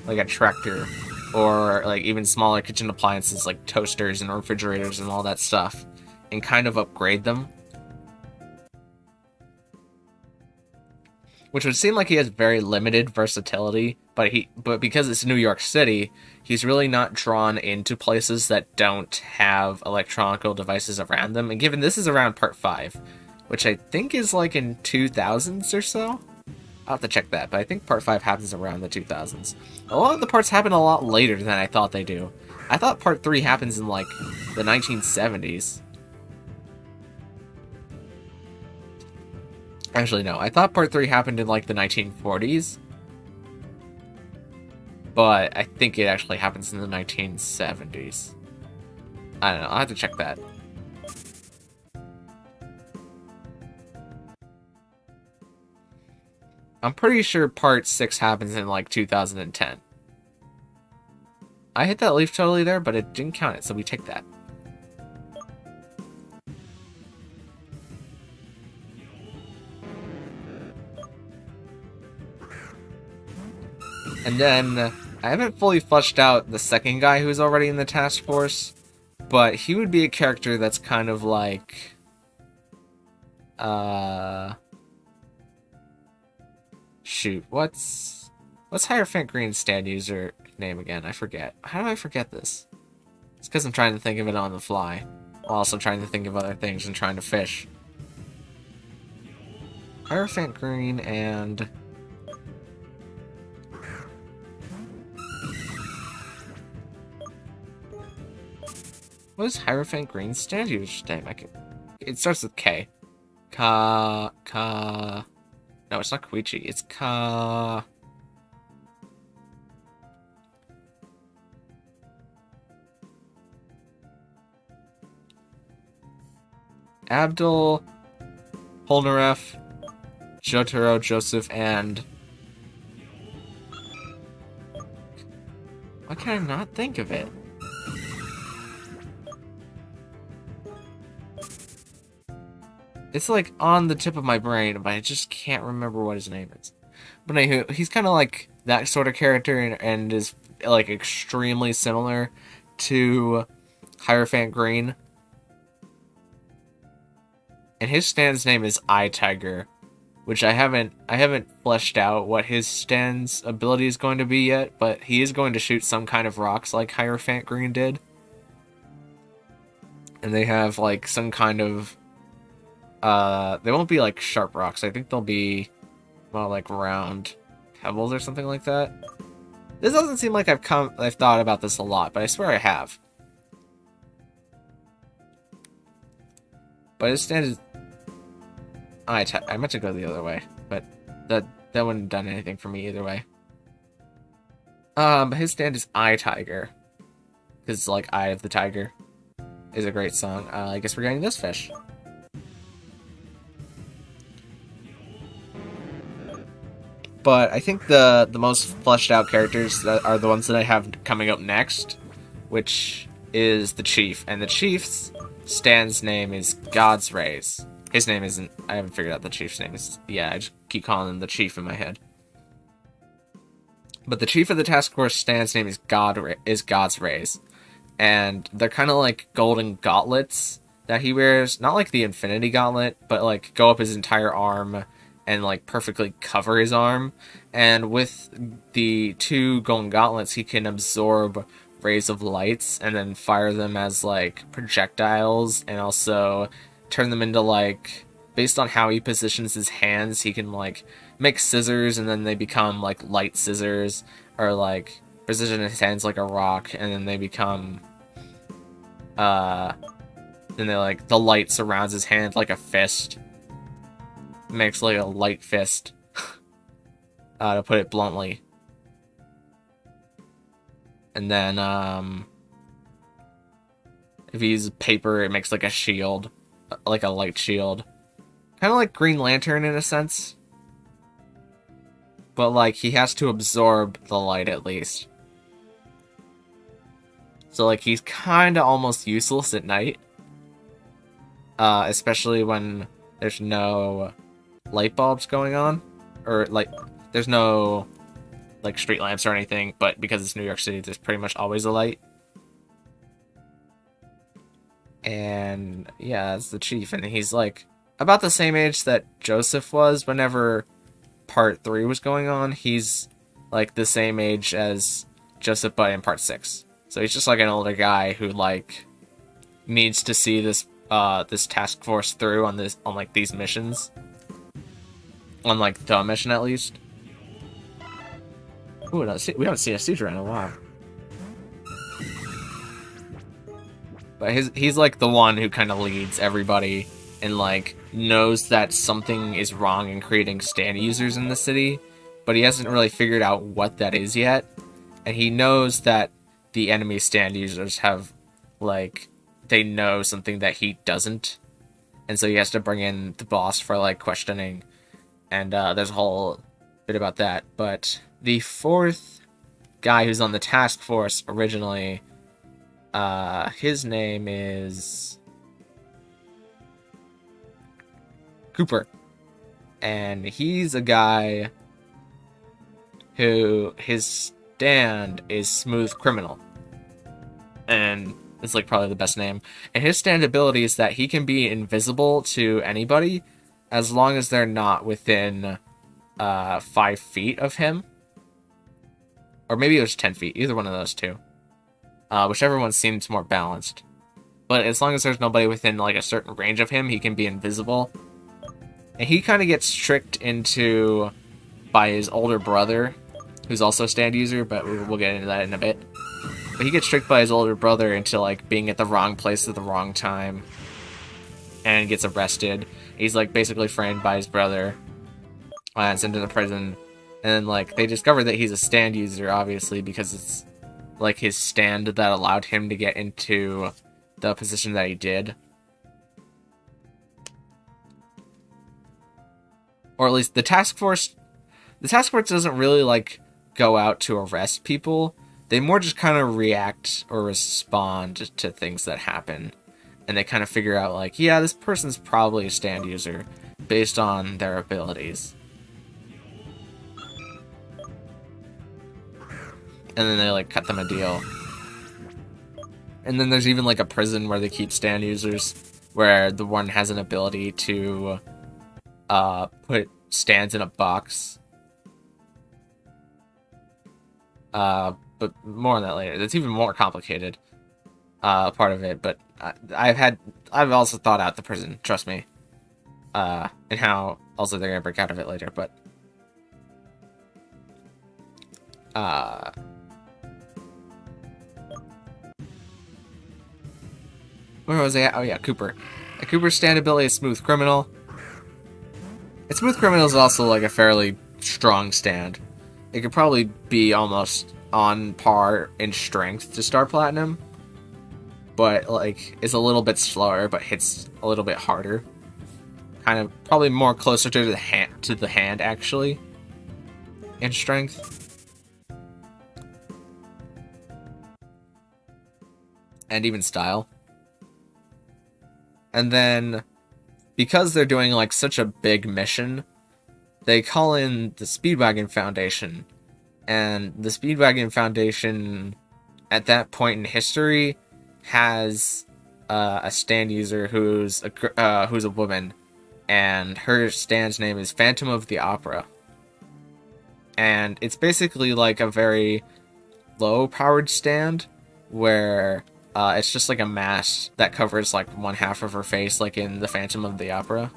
like a tractor, or like even smaller kitchen appliances like toasters and refrigerators and all that stuff, and kind of upgrade them. Which would seem like he has very limited versatility, but because it's New York City, he's really not drawn into places that don't have electronical devices around them. And given this is around part 5, which I think is like in 2000s or so, I'll have to check that, but I think part 5 happens around the 2000s. A lot of the parts happen a lot later than I thought they do. I thought part 3 happens in like the 1970s. Actually, no. I thought part 3 happened in, like, the 1940s. But I think it actually happens in the 1970s. I don't know. I'll have to check that. I'm pretty sure part 6 happens in, like, 2010. I hit that leaf totally there, but it didn't count it, so we take that. And then, I haven't fully fleshed out the second guy who's already in the task force, but he would be a character that's kind of like, shoot, what's Hierophant Green's stand user name again? I forget. How do I forget this? It's because I'm trying to think of it on the fly, while also trying to think of other things and trying to fish. Hierophant Green and... what is Hierophant Green's stand user's name? It starts with K. No, it's not Koichi. It's Abdul, Polnareff, Jotaro, Joseph, and... why can I not think of it? It's like on the tip of my brain, but I just can't remember what his name is. But anywho, he's kind of like that sort of character and is like extremely similar to Hierophant Green. And his stand's name is Eye Tiger, which I haven't fleshed out what his stand's ability is going to be yet, but he is going to shoot some kind of rocks like Hierophant Green did. And they have like some kind of they won't be like sharp rocks. I think they'll be more like round pebbles or something like that. This doesn't seem like I've thought about this a lot, but I swear I have. But his stand is I meant to go the other way, but that wouldn't have done anything for me either way. But his stand is Eye Tiger, because like Eye of the Tiger is a great song. I guess we're getting this fish. But I think the most fleshed out characters are the ones that I have coming up next, which is the Chief. And the Chief's stand's name is God's Rays. His name isn't... I haven't figured out the Chief's name. Yeah, I just keep calling him the Chief in my head. But the Chief of the task force stand's name is God's Rays. And they're kind of like golden gauntlets that he wears. Not like the Infinity Gauntlet, but like go up his entire arm and like perfectly cover his arm. And with the two golden gauntlets, he can absorb rays of lights and then fire them as like projectiles, and also turn them into like, based on how he positions his hands, he can like make scissors and then they become like light scissors, or like position his hands like a rock and then they become then they like the light surrounds his hand like a fist. Makes like a light fist. To put it bluntly. And then if you use paper, it makes like a shield, like a light shield. Kind of like Green Lantern in a sense. But like he has to absorb the light at least. So like he's kind of almost useless at night. Especially when there's no light bulbs going on, or like there's no like street lamps or anything, but because it's New York City, there's pretty much always a light. And yeah, that's the Chief, and he's like about the same age that Joseph was whenever part 3 was going on. He's like the same age as Joseph, but in part 6. So he's just like an older guy who like needs to see this this task force through on like these missions. On like the mission at least. Ooh, we haven't seen a Seedra in a while. But he's like the one who kind of leads everybody and like knows that something is wrong in creating stand users in the city, but he hasn't really figured out what that is yet. And he knows that the enemy stand users have like, they know something that he doesn't, and so he has to bring in the boss for like questioning. And there's a whole bit about that. But the 4th guy who's on the task force originally, his name is Cooper. And he's a guy who his stand is Smooth Criminal. And it's like probably the best name. And his stand ability is that he can be invisible to anybody as long as they're not within 5 feet of him. Or maybe it was 10 feet. Either one of those two. Whichever one seems more balanced. But as long as there's nobody within like a certain range of him, he can be invisible. And he kind of gets tricked into by his older brother, who's also a stand user, but we'll get into that in a bit. But he gets tricked by his older brother into like being at the wrong place at the wrong time. And gets arrested. He's like basically framed by his brother. And sent to prison. And then like they discover that he's a stand user, obviously, because it's like his stand that allowed him to get into the position that he did. Or at least the task force doesn't really like go out to arrest people. They more just kind of react or respond to things that happen. and they kind of figure out, like, yeah, this person's probably a stand user based on their abilities. And then they, like, cut them a deal. And then there's even, like, a prison where they keep stand users, where the one has an ability to put stands in a box. But more on that later. That's even more complicated part of it, but I've also thought out the prison, trust me. And how also they're gonna break out of it later, but where was I at? Oh yeah, Cooper. Cooper's stand ability is Smooth Criminal. And Smooth Criminal is also like a fairly strong stand. It could probably be almost on par in strength to Star Platinum, but like it's a little bit slower, but hits a little bit harder. Kind of probably more closer to the hand actually in strength. And even style. And then, because they're doing like such a big mission, they call in the Speedwagon Foundation. And the Speedwagon Foundation, at that point in history, has a stand user who's a woman, and her stand's name is Phantom of the Opera. And it's basically like a very low-powered stand, where it's just like a mask that covers like one half of her face, like in the Phantom of the Opera.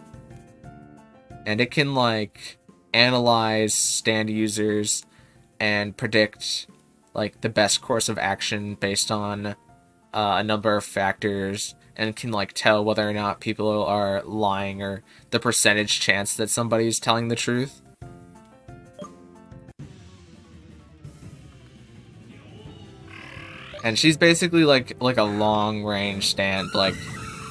And it can like analyze stand users and predict like the best course of action based on a number of factors, and can like tell whether or not people are lying or the percentage chance that somebody's telling the truth. And she's basically like a long range stand. Like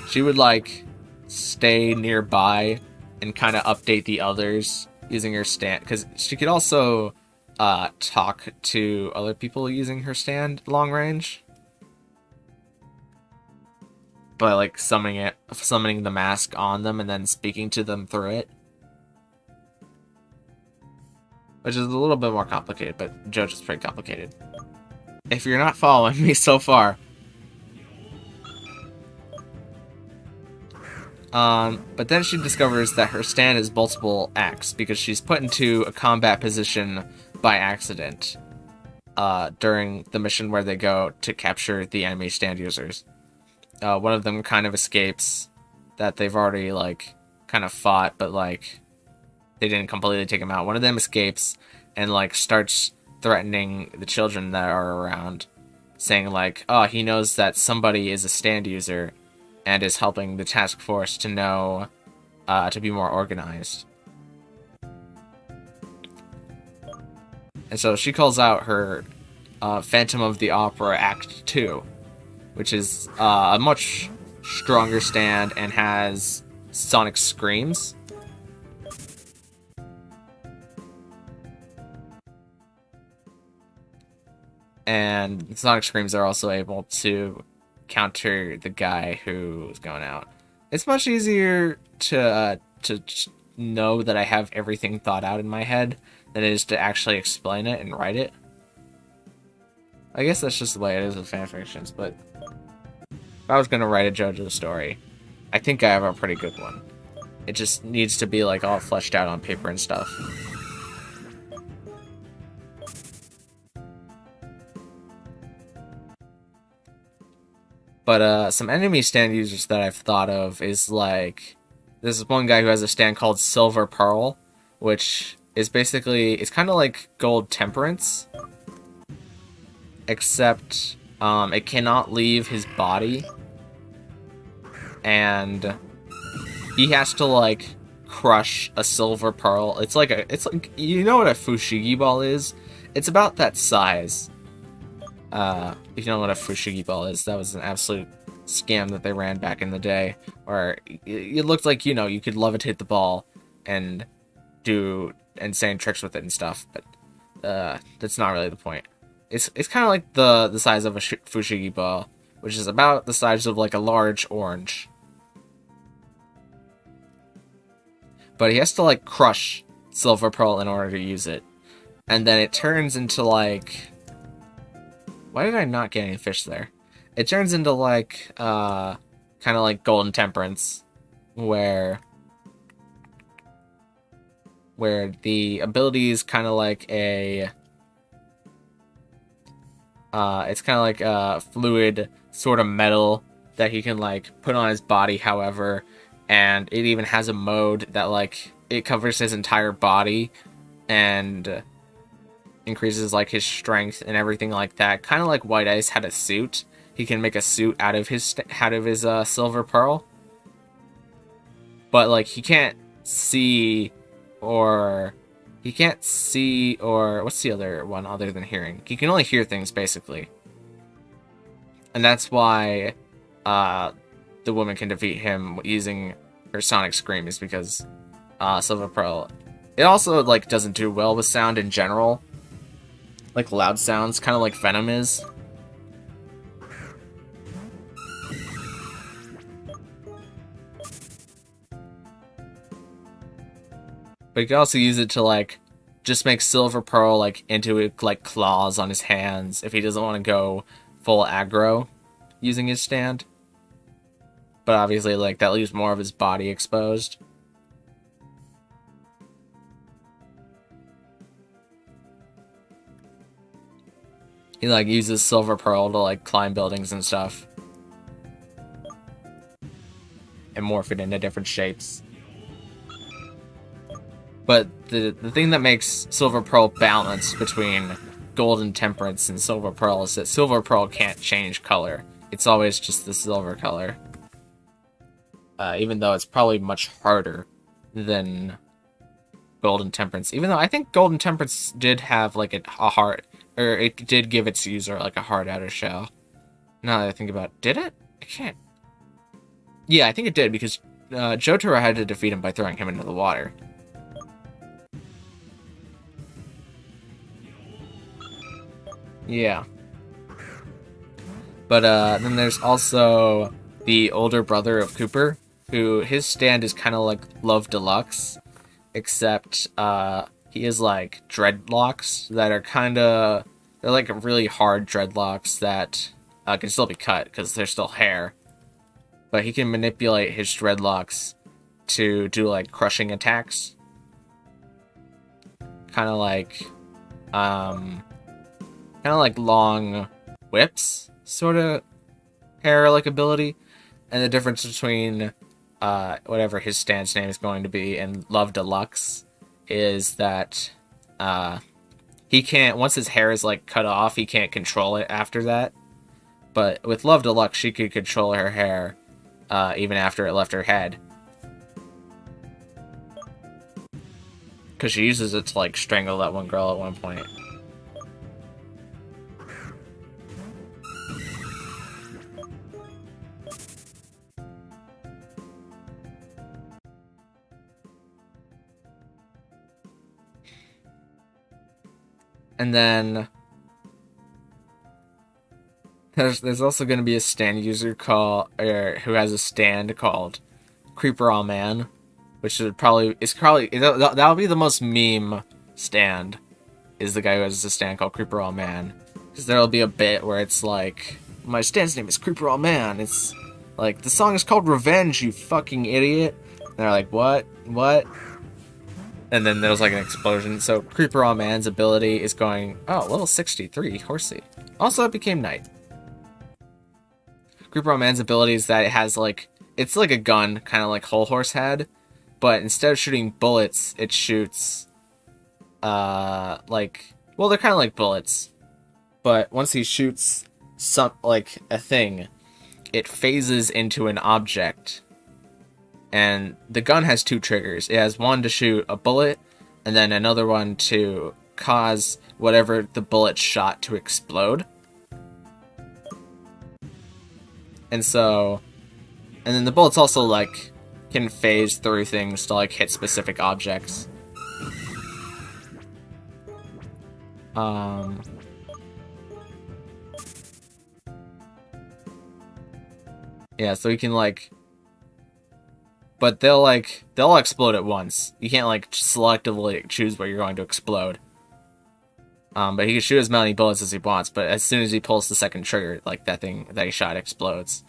she would like stay nearby and kind of update the others using her stand, because she could also talk to other people using her stand long range. By like summoning the mask on them and then speaking to them through it. Which is a little bit more complicated, but JoJo's pretty complicated. If you're not following me so far. But then she discovers that her stand is multiple acts, because she's put into a combat position by accident during the mission where they go to capture the enemy stand users. One of them kind of escapes that they've already, like, kind of fought, but, like, they didn't completely take him out. One of them escapes and, like, starts threatening the children that are around, saying, like, oh, he knows that somebody is a stand user and is helping the task force to know, to be more organized. And so she calls out her Phantom of the Opera Act 2, which is a much stronger stand and has sonic screams. And sonic screams are also able to counter the guy who's going out. It's much easier to know that I have everything thought out in my head than it is to actually explain it and write it. I guess that's just the way it is with fanfictions, but if I was going to write a JoJo story, I think I have a pretty good one. It just needs to be like all fleshed out on paper and stuff. But some enemy stand users that I've thought of is like, this is one guy who has a stand called Silver Pearl, which is basically, it's kind of like Gold Temperance, except it cannot leave his body, and he has to like crush a silver pearl. It's like you know what a fushigi ball is? It's about that size. If you know what a fushigi ball is, that was an absolute scam that they ran back in the day, where it looked like, you know, you could levitate the ball and do insane tricks with it and stuff, but that's not really the point. It's kind of like the size of a fushigi ball, which is about the size of like a large orange. But he has to like crush Silver Pearl in order to use it. And then it turns into like... Why did I not get any fish there? It turns into like, kind of like Golden Temperance, where the ability is kind of like a... it's kind of like a fluid sort of metal that he can like put on his body, however, and it even has a mode that like it covers his entire body and increases like his strength and everything like that. Kind of like White Ice had a suit. He can make a suit out of his Silver Pearl, but like he can't see or what's the other one other than hearing? He can only hear things basically, and that's why the woman can defeat him using her sonic scream, is because Silver Pearl. It also like doesn't do well with sound in general, like loud sounds, kind of like Venom is. But you can also use it to like just make Silver Pearl like into like claws on his hands if he doesn't want to go full aggro using his stand. But obviously like that leaves more of his body exposed. He like uses Silver Pearl to like climb buildings and stuff. And morph it into different shapes. But the thing that makes Silver Pearl balance between Golden Temperance and Silver Pearl is that Silver Pearl can't change color. It's always just the silver color. Even though it's probably much harder than Golden Temperance. Even though I think Golden Temperance did have like a heart, or it did give its user like a hard outer shell. Now that I think about it, did it? I can't. Yeah, I think it did, because Jotaro had to defeat him by throwing him into the water. Yeah. But then there's also the older brother of Cooper, who his stand is kind of like Love Deluxe, except he has like dreadlocks that are they're like really hard dreadlocks that can still be cut because they're still hair. But he can manipulate his dreadlocks to do like crushing attacks. Kind of like long whips, sort of hair-like ability. And the difference between whatever his stance name is going to be and Love Deluxe is that he can't, once his hair is like cut off, he can't control it after that. But with Love Deluxe, she could control her hair even after it left her head. Because she uses it to like strangle that one girl at one point. And then there's also going to be a stand user who has a stand called Creeper All Man, which that'll be the most meme stand, is the guy who has a stand called Creeper All Man, because there'll be a bit where it's like, my stand's name is Creeper All Man. It's like, the song is called Revenge, you fucking idiot. And they're like, what? And then there's like an explosion. So Creeper All Man's ability is going, oh, level 63, Horsey. Also, it became night. Creeper All Man's ability is that it has like, it's like a gun, kind of like Whole Horse had, but instead of shooting bullets, it shoots, they're kind of like bullets. But once he shoots a thing, it phases into an object. And the gun has two triggers. It has one to shoot a bullet, and then another one to cause whatever the bullet shot to explode. And then the bullets also, like, can phase through things to, like, hit specific objects. Yeah, so you can like, but they'll explode at once. You can't like selectively choose where you're going to explode. But he can shoot as many bullets as he wants, but as soon as he pulls the second trigger, like that thing that he shot explodes.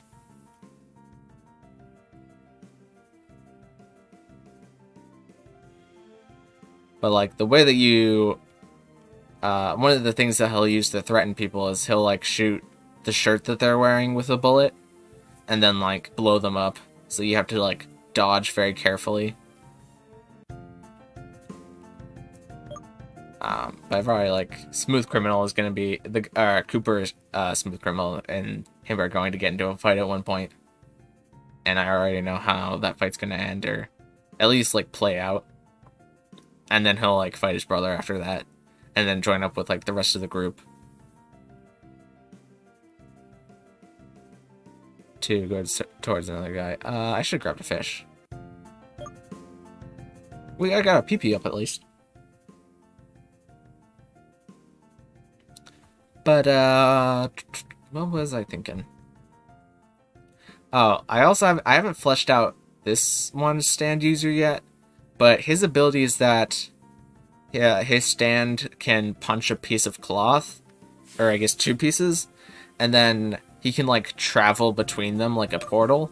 But like the way that you, one of the things that he'll use to threaten people is he'll like shoot the shirt that they're wearing with a bullet, and then like blow them up. So you have to like dodge very carefully. But I've already like Smooth Criminal is gonna be the Cooper's Smooth Criminal, and him are going to get into a fight at one point, and I already know how that fight's gonna end, or at least like play out. And then he'll like fight his brother after that, and then join up with like the rest of the group to go towards another guy. I should have grabbed a fish. I got a PP up at least. But what was I thinking? Oh, I haven't fleshed out this one stand user yet, but his ability is that, yeah, his stand can punch a piece of cloth, or I guess 2 pieces, and then he can like travel between them like a portal.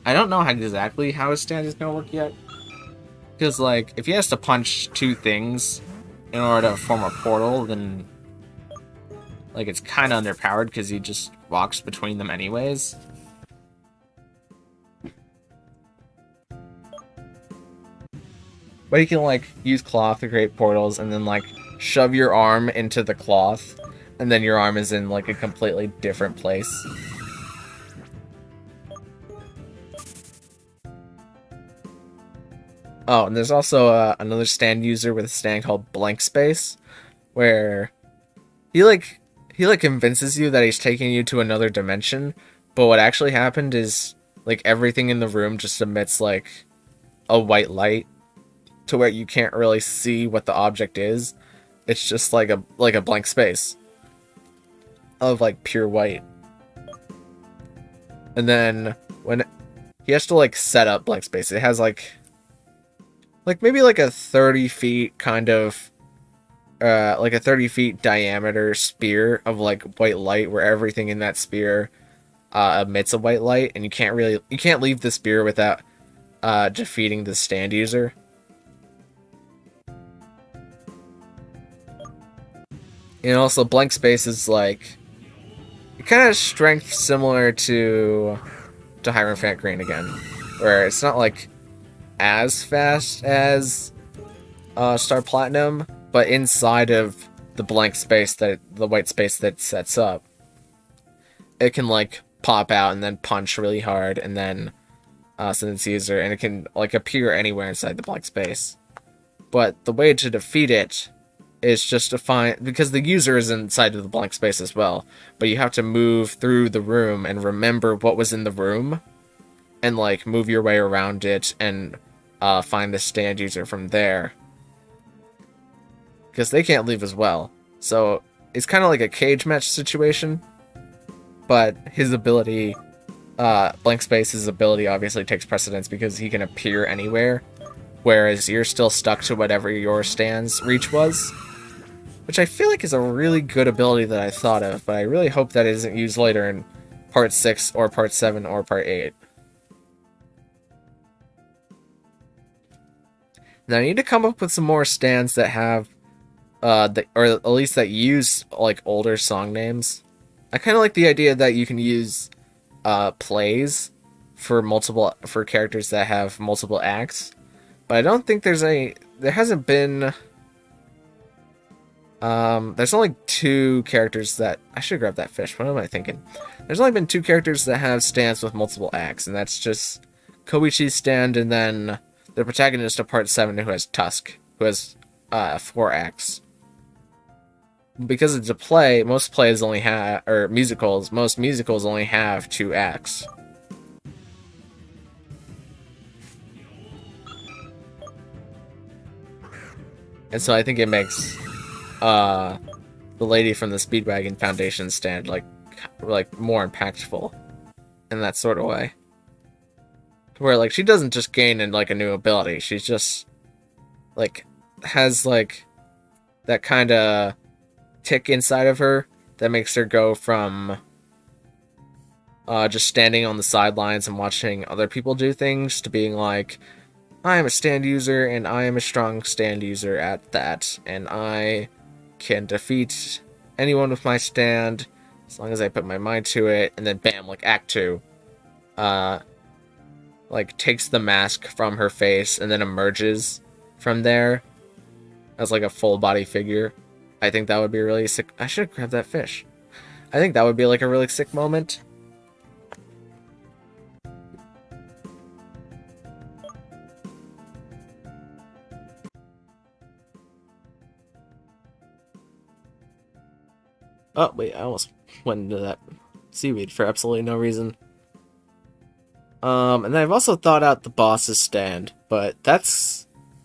I don't know exactly how his stand is gonna work yet, because like if he has to punch 2 things in order to form a portal, then like it's kind of underpowered because he just walks between them anyways. But you can like use cloth to create portals and then like shove your arm into the cloth, and then your arm is in like a completely different place. Oh, and there's also another stand user with a stand called Blank Space, where he convinces you that he's taking you to another dimension, but what actually happened is like everything in the room just emits like a white light to where you can't really see what the object is. It's just like a blank space of like pure white. And then when he has to like set up blank space, it has like maybe like a 30 feet kind of like a 30 feet diameter spear of like white light, where everything in that spear emits a white light, and you can't leave the spear without defeating the stand user. And also blank space is like kind of strength similar to Hierophant Green again, where it's not like as fast as Star Platinum, but inside of the blank space, the white space that sets up, it can like pop out and then punch really hard, and then send its user, and it can like appear anywhere inside the blank space. But the way to defeat it is just to find, because the user is inside of the blank space as well, but you have to move through the room and remember what was in the room, and like move your way around it and find the stand user from there, because they can't leave as well. So it's kind of like a cage match situation, but his ability, Blank Space's ability obviously takes precedence because he can appear anywhere, whereas you're still stuck to whatever your stand's reach was, which I feel like is a really good ability that I thought of, but I really hope that it isn't used later in Part 6 or Part 7 or Part 8. Now I need to come up with some more stands that have, or at least that use like older song names. I kind of like the idea that you can use plays for characters that have multiple acts, but I don't think there hasn't been. There's only 2 characters that I should grab that fish. What am I thinking? There's only been 2 characters that have stands with multiple acts, and that's just Koichi's stand, and then the protagonist of Part 7, who has Tusk, who has 4 acts. Because it's a play, most musicals only have 2 acts. And so I think it makes the lady from the Speedwagon Foundation stand like more impactful. in that sort of way. Where, like, she doesn't just gain, like, a new ability. She's just, like, has, like, that kind of tick inside of her that makes her go from just standing on the sidelines and watching other people do things to being like, I am a stand user, and I am a strong stand user at that, and I can defeat anyone with my stand as long as I put my mind to it. And then bam, like Act 2, like takes the mask from her face and then emerges from there as like a full body figure. I think that would be really sick. I should grab that fish. I think that would be like a really sick moment. Oh, wait, I almost went into that seaweed for absolutely no reason. And then I've also thought out the boss's stand, but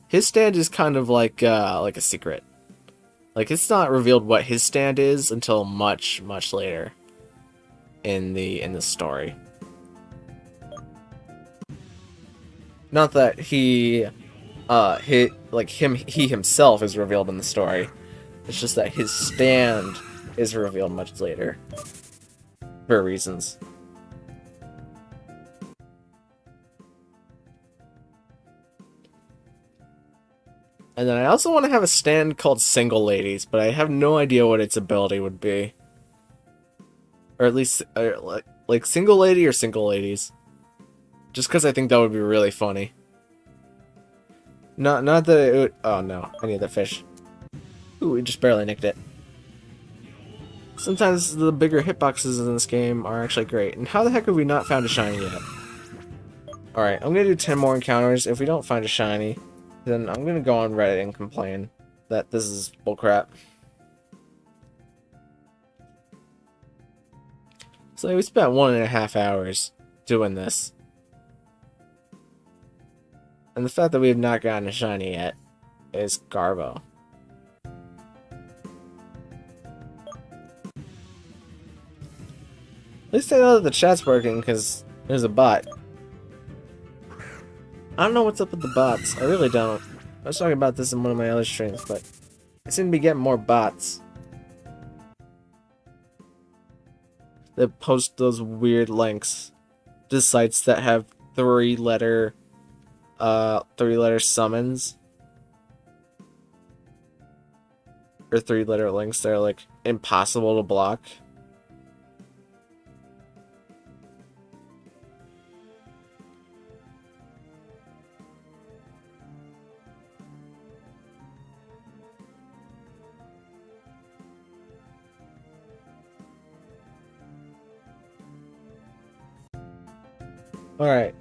his stand is kind of like a secret. Like, it's not revealed what his stand is until much, much later in the story. Not that he himself is revealed in the story. It's just that his stand is revealed much later for reasons. And then I also want to have a stand called Single Ladies, but I have no idea what its ability would be. Or at least, like Single Lady or Single Ladies. Just because I think that would be really funny. Not that it would... Oh no, I need that fish. Ooh, we just barely nicked it. Sometimes the bigger hitboxes in this game are actually great. And how the heck have we not found a shiny yet? Alright, I'm gonna do 10 more encounters. If we don't find a shiny, then I'm gonna go on Reddit and complain that this is bullcrap. So we spent 1.5 hours doing this. And the fact that we have not gotten a shiny yet is garbo. At least I know that the chat's working, because there's a bot. I don't know what's up with the bots. I really don't. I was talking about this in one of my other streams, but I seem to be getting more bots that post those weird links to sites that have three-letter summons. Or 3-letter links that are, like, impossible to block. Alright.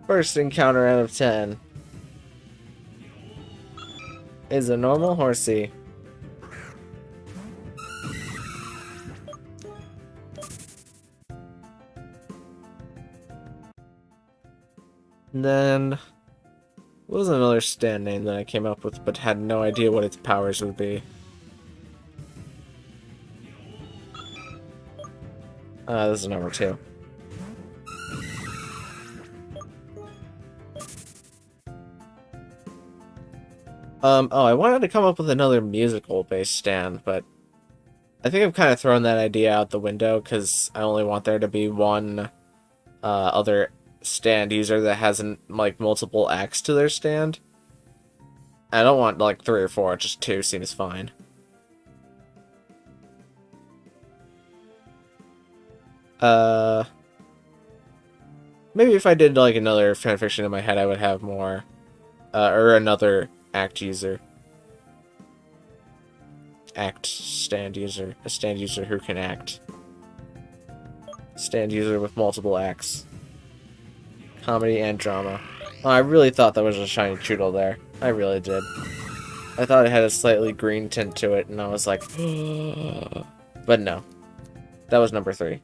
First encounter out of 10 is a normal horsey. And then, what was another stand name that I came up with but had no idea what its powers would be? This is number 2. Oh, I wanted to come up with another musical-based stand, but I think I've kind of thrown that idea out the window, because I only want there to be one other stand user that has, like, multiple acts to their stand. I don't want, like, 3 or 4, just 2 seems fine. Maybe if I did, like, another fanfiction in my head, I would have more, or another act user. Act stand user. A stand user who can act. Stand user with multiple acts. Comedy and drama. Oh, I really thought that was a shiny Choodle there. I really did. I thought it had a slightly green tint to it, and I was like, but no. That was number 3.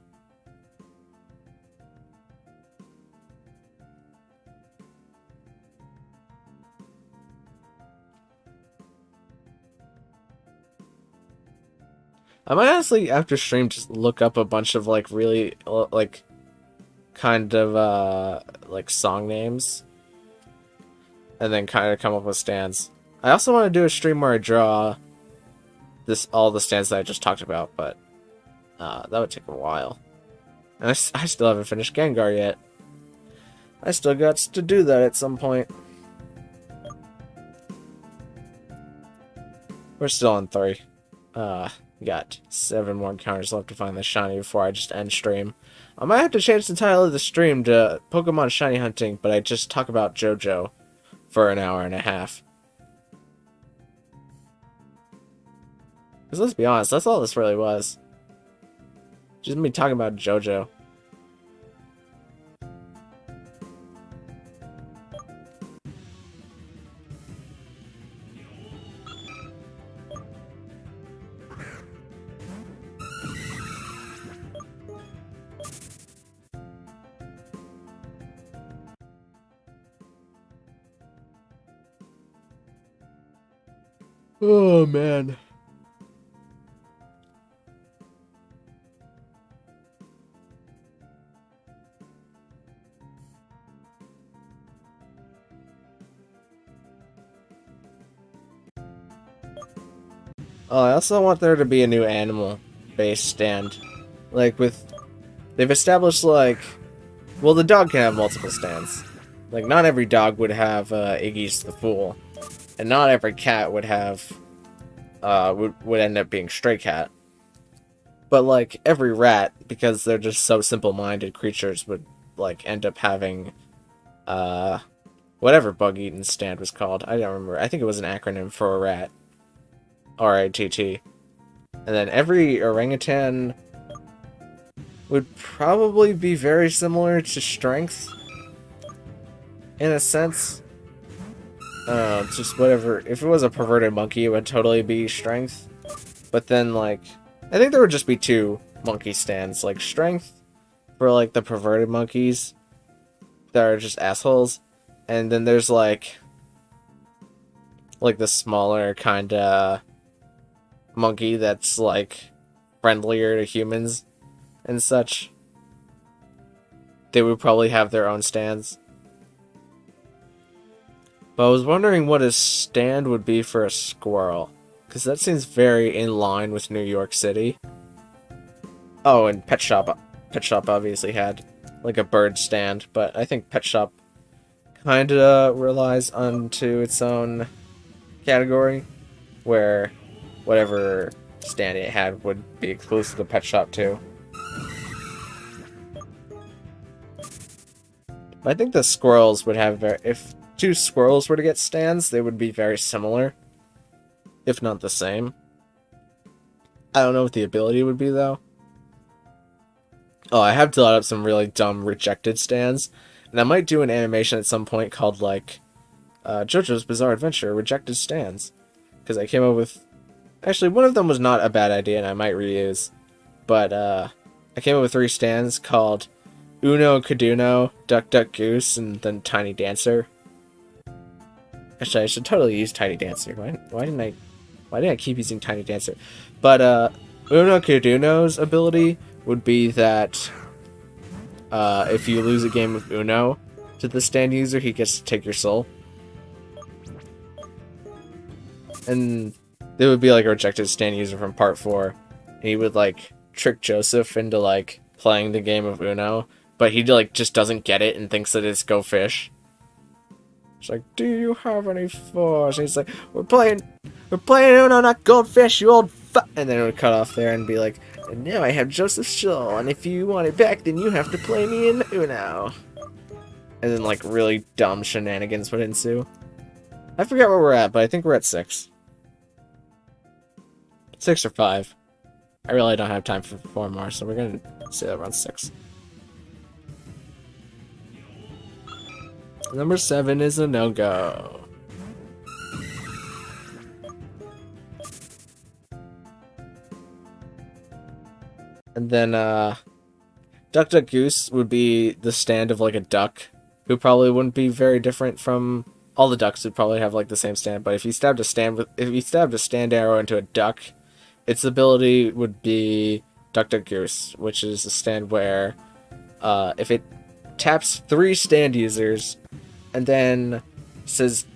I might honestly, after stream, just look up a bunch of, like, really, like, kind of like song names, and then kind of come up with stands. I also want to do a stream where I draw all the stands that I just talked about, but that would take a while. And I still haven't finished Gengar yet. I still got to do that at some point. We're still on 3. Got 7 more encounters left to find the shiny before I just end stream. I might have to change the title of the stream to Pokemon Shiny Hunting, but I just talk about JoJo for an hour and a half. Because let's be honest, that's all this really was. Just me talking about JoJo. Oh, man. Oh, I also want there to be a new animal-based stand. Like, they've established, like... Well, the dog can have multiple stands. Like, not every dog would have Iggy's the Fool. And not every cat would have... would end up being Stray Cat. But, like, every rat, because they're just so simple-minded creatures, would, like, end up having... whatever Bug-Eaten stand was called. I don't remember. I think it was an acronym for a rat. R-A-T-T. And then every orangutan would probably be very similar to Strength. In a sense. Just whatever. If it was a perverted monkey, it would totally be Strength. But then, like, I think there would just be 2 monkey stands. Like, Strength for, like, the perverted monkeys that are just assholes. And then there's, like the smaller kinda monkey that's, like, friendlier to humans and such. They would probably have their own stands. But I was wondering what a stand would be for a squirrel, because that seems very in line with New York City. Oh, and Pet Shop obviously had, like, a bird stand, but I think Pet Shop kinda relies onto its own category, where whatever stand it had would be exclusive to Pet Shop too. But I think the squirrels would have if 2 squirrels were to get stands, they would be very similar, if not the same. I don't know what the ability would be though. Oh, I have to load up some really dumb rejected stands, and I might do an animation at some point called, like, JoJo's Bizarre Adventure Rejected Stands, because I came up with... Actually, one of them was not a bad idea, and I might reuse. But, I came up with 3 stands called Uno, Caduno, Duck Duck Goose, and then Tiny Dancer. Actually, I should totally use Tiny Dancer. Why didn't I keep using Tiny Dancer? But, Uno Caduno's ability would be that, if you lose a game of Uno to the stand user, he gets to take your soul. And it would be like a rejected stand user from part 4. And he would, like, trick Joseph into, like, playing the game of Uno, but he, like, just doesn't get it and thinks that it's Go Fish. It's like, do you have any force? And he's like, we're playing Uno, not Goldfish, you old and then it would cut off there and be like, and now I have Joseph's soul, and if you want it back, then you have to play me in Uno. And then, like, really dumb shenanigans would ensue. I forget where we're at, but I think we're at 6. 6 or 5. I really don't have time for 4 more, so we're gonna say that around 6. Number 7 is a no-go. And then, Duck Duck Goose would be the stand of, like, a duck, who probably wouldn't be very different from... All the ducks would probably have, like, the same stand, but if you stabbed a stand arrow into a duck, its ability would be Duck Duck Goose, which is a stand where, if it taps 3 stand users, and then says,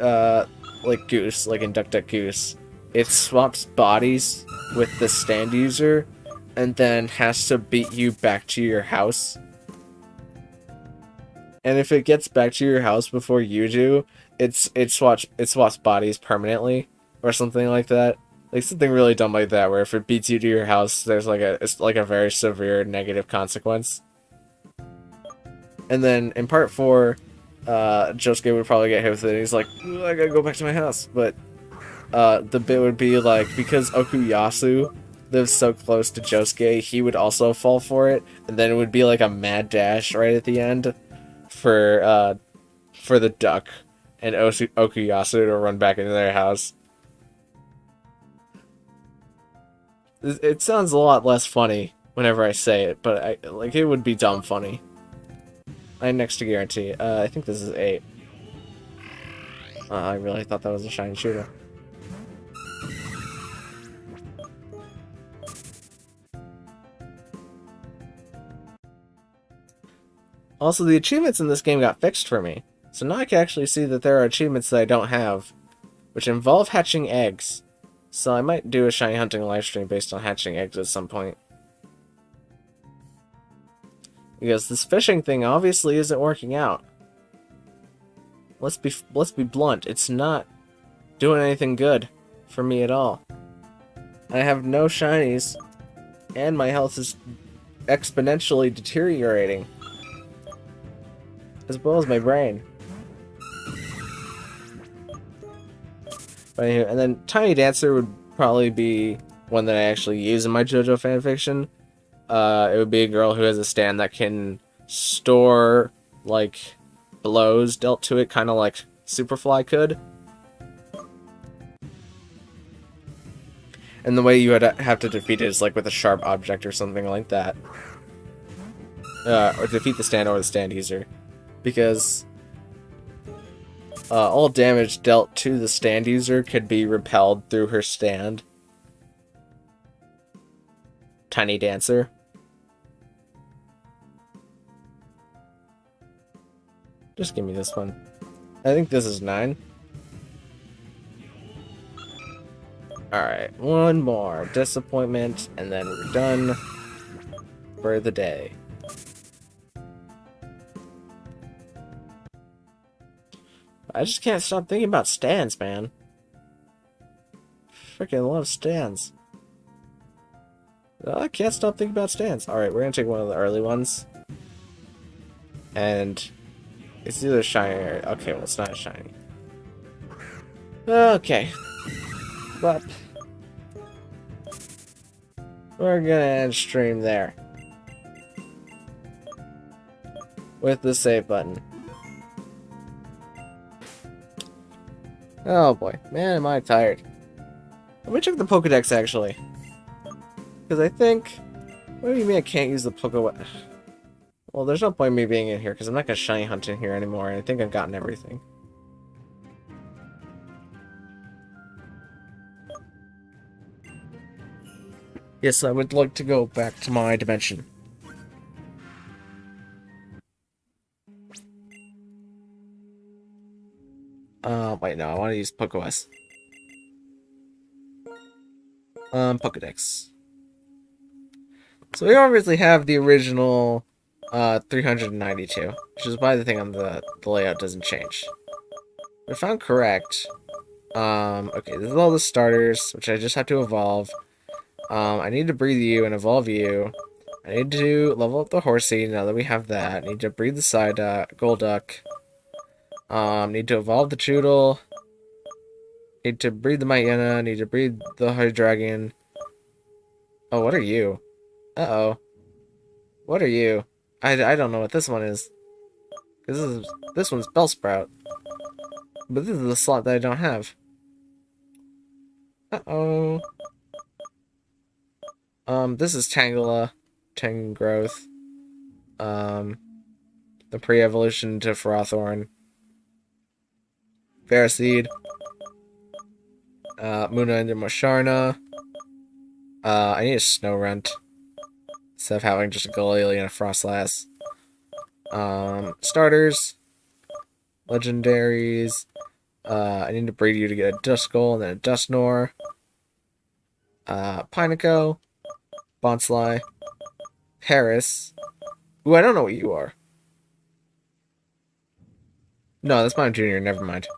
like Goose, like in Duck Duck Goose, it swaps bodies with the stand user, and then has to beat you back to your house. And if it gets back to your house before you do, it swaps bodies permanently, or something like that. Like something really dumb like that, where if it beats you to your house, there's it's like a very severe negative consequence. And then in part 4, Josuke would probably get hit with it, and he's like, I gotta go back to my house. But the bit would be like, because Okuyasu lives so close to Josuke, he would also fall for it, and then it would be like a mad dash right at the end for the duck and Okuyasu to run back into their house. It sounds a lot less funny whenever I say it, but it would be dumb funny. I next to guarantee. I think this is 8. I really thought that was a shiny shooter. Also, the achievements in this game got fixed for me, so now I can actually see that there are achievements that I don't have, which involve hatching eggs. So I might do a shiny hunting livestream based on hatching eggs at some point. Because this fishing thing obviously isn't working out. Let's be blunt, it's not doing anything good for me at all. I have no shinies, and my health is exponentially deteriorating. As well as my brain. But anyway, and then Tiny Dancer would probably be one that I actually use in my JoJo fanfiction. It would be a girl who has a stand that can store, like, blows dealt to it, kind of like Superfly could. And the way you would have to defeat it is like with a sharp object or something like that. Or defeat the stand or the stand user. Because all damage dealt to the stand user could be repelled through her stand. Tiny Dancer. Just give me this one. I think this is 9. Alright, one more disappointment, and then we're done for the day. I just can't stop thinking about stands, man. Freaking love stands. I can't stop thinking about stands. Alright, we're gonna take one of the early ones. And it's either shiny or... Okay, well, it's not a shiny. Okay. But we're gonna end stream there. With the save button. Oh boy, man, am I tired. Let me check the Pokedex, actually. Because I think... What do you mean I can't use the Pokedex? Well, there's no point in me being in here, because I'm not going to shiny hunt in here anymore, and I think I've gotten everything. Yes, I would like to go back to my dimension. Wait, no, I want to use PokeOS. Pokedex. So we obviously have the original 392, which is why the thing on the layout doesn't change. If I'm correct, okay, this is all the starters, which I just have to evolve. I need to breathe you and evolve you. I need to level up the Horsey now that we have that. I need to breed the Golduck. Need to evolve the Choodle. Need to breed the Myena. Need to breed the Hydreigon. Oh, what are you? Uh-oh. What are you? I don't know what this one is. Because this one's Bellsprout. But this is the slot that I don't have. Uh-oh. This is Tangela. Tangrowth. The pre-evolution to Ferrothorn. Ferroseed. Muna and Mosharna. I need a Snorunt. Instead of having just a Galil and a Frostlass. Starters, legendaries. I need to breed you to get a Duskull and then a Dusknoir. Pineco, Bonsly, Paris. Ooh, I don't know what you are. No, that's Mime Jr., never mind.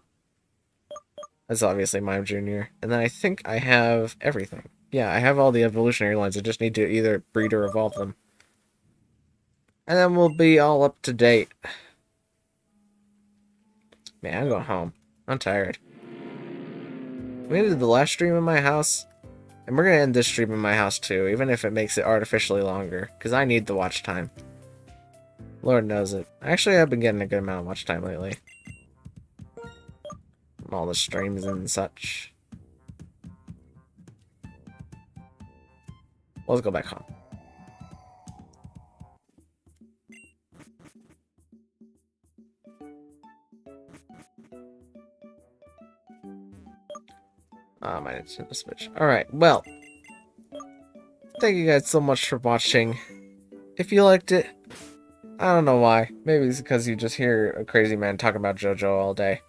That's obviously Mime Jr. And then I think I have everything. Yeah, I have all the evolutionary lines. I just need to either breed or evolve them. And then we'll be all up to date. Man, I'm going home. I'm tired. We ended the last stream in my house. And we're going to end this stream in my house too, even if it makes it artificially longer. Because I need the watch time. Lord knows it. Actually, I've been getting a good amount of watch time lately. From all the streams and such. Well, let's go back home. My Nintendo Switch. Alright, well. Thank you guys so much for watching. If you liked it, I don't know why. Maybe it's because you just hear a crazy man talking about JoJo all day.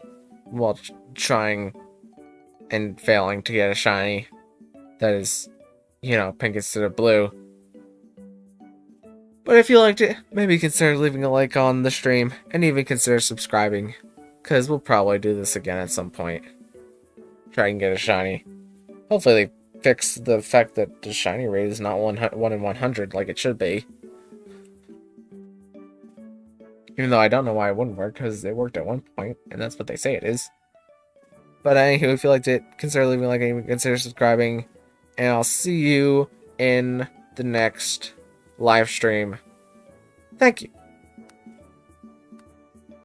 While trying and failing to get a shiny that is, you know, pink instead of blue. But if you liked it, maybe consider leaving a like on the stream, and even consider subscribing, because we'll probably do this again at some point. Try and get a shiny. Hopefully they fix the fact that the shiny rate is not 1 in 100 like it should be. Even though I don't know why it wouldn't work, because it worked at one point, and that's what they say it is. But anywho, if you liked it, consider leaving a like and consider subscribing, and I'll see you in the next live stream. Thank you.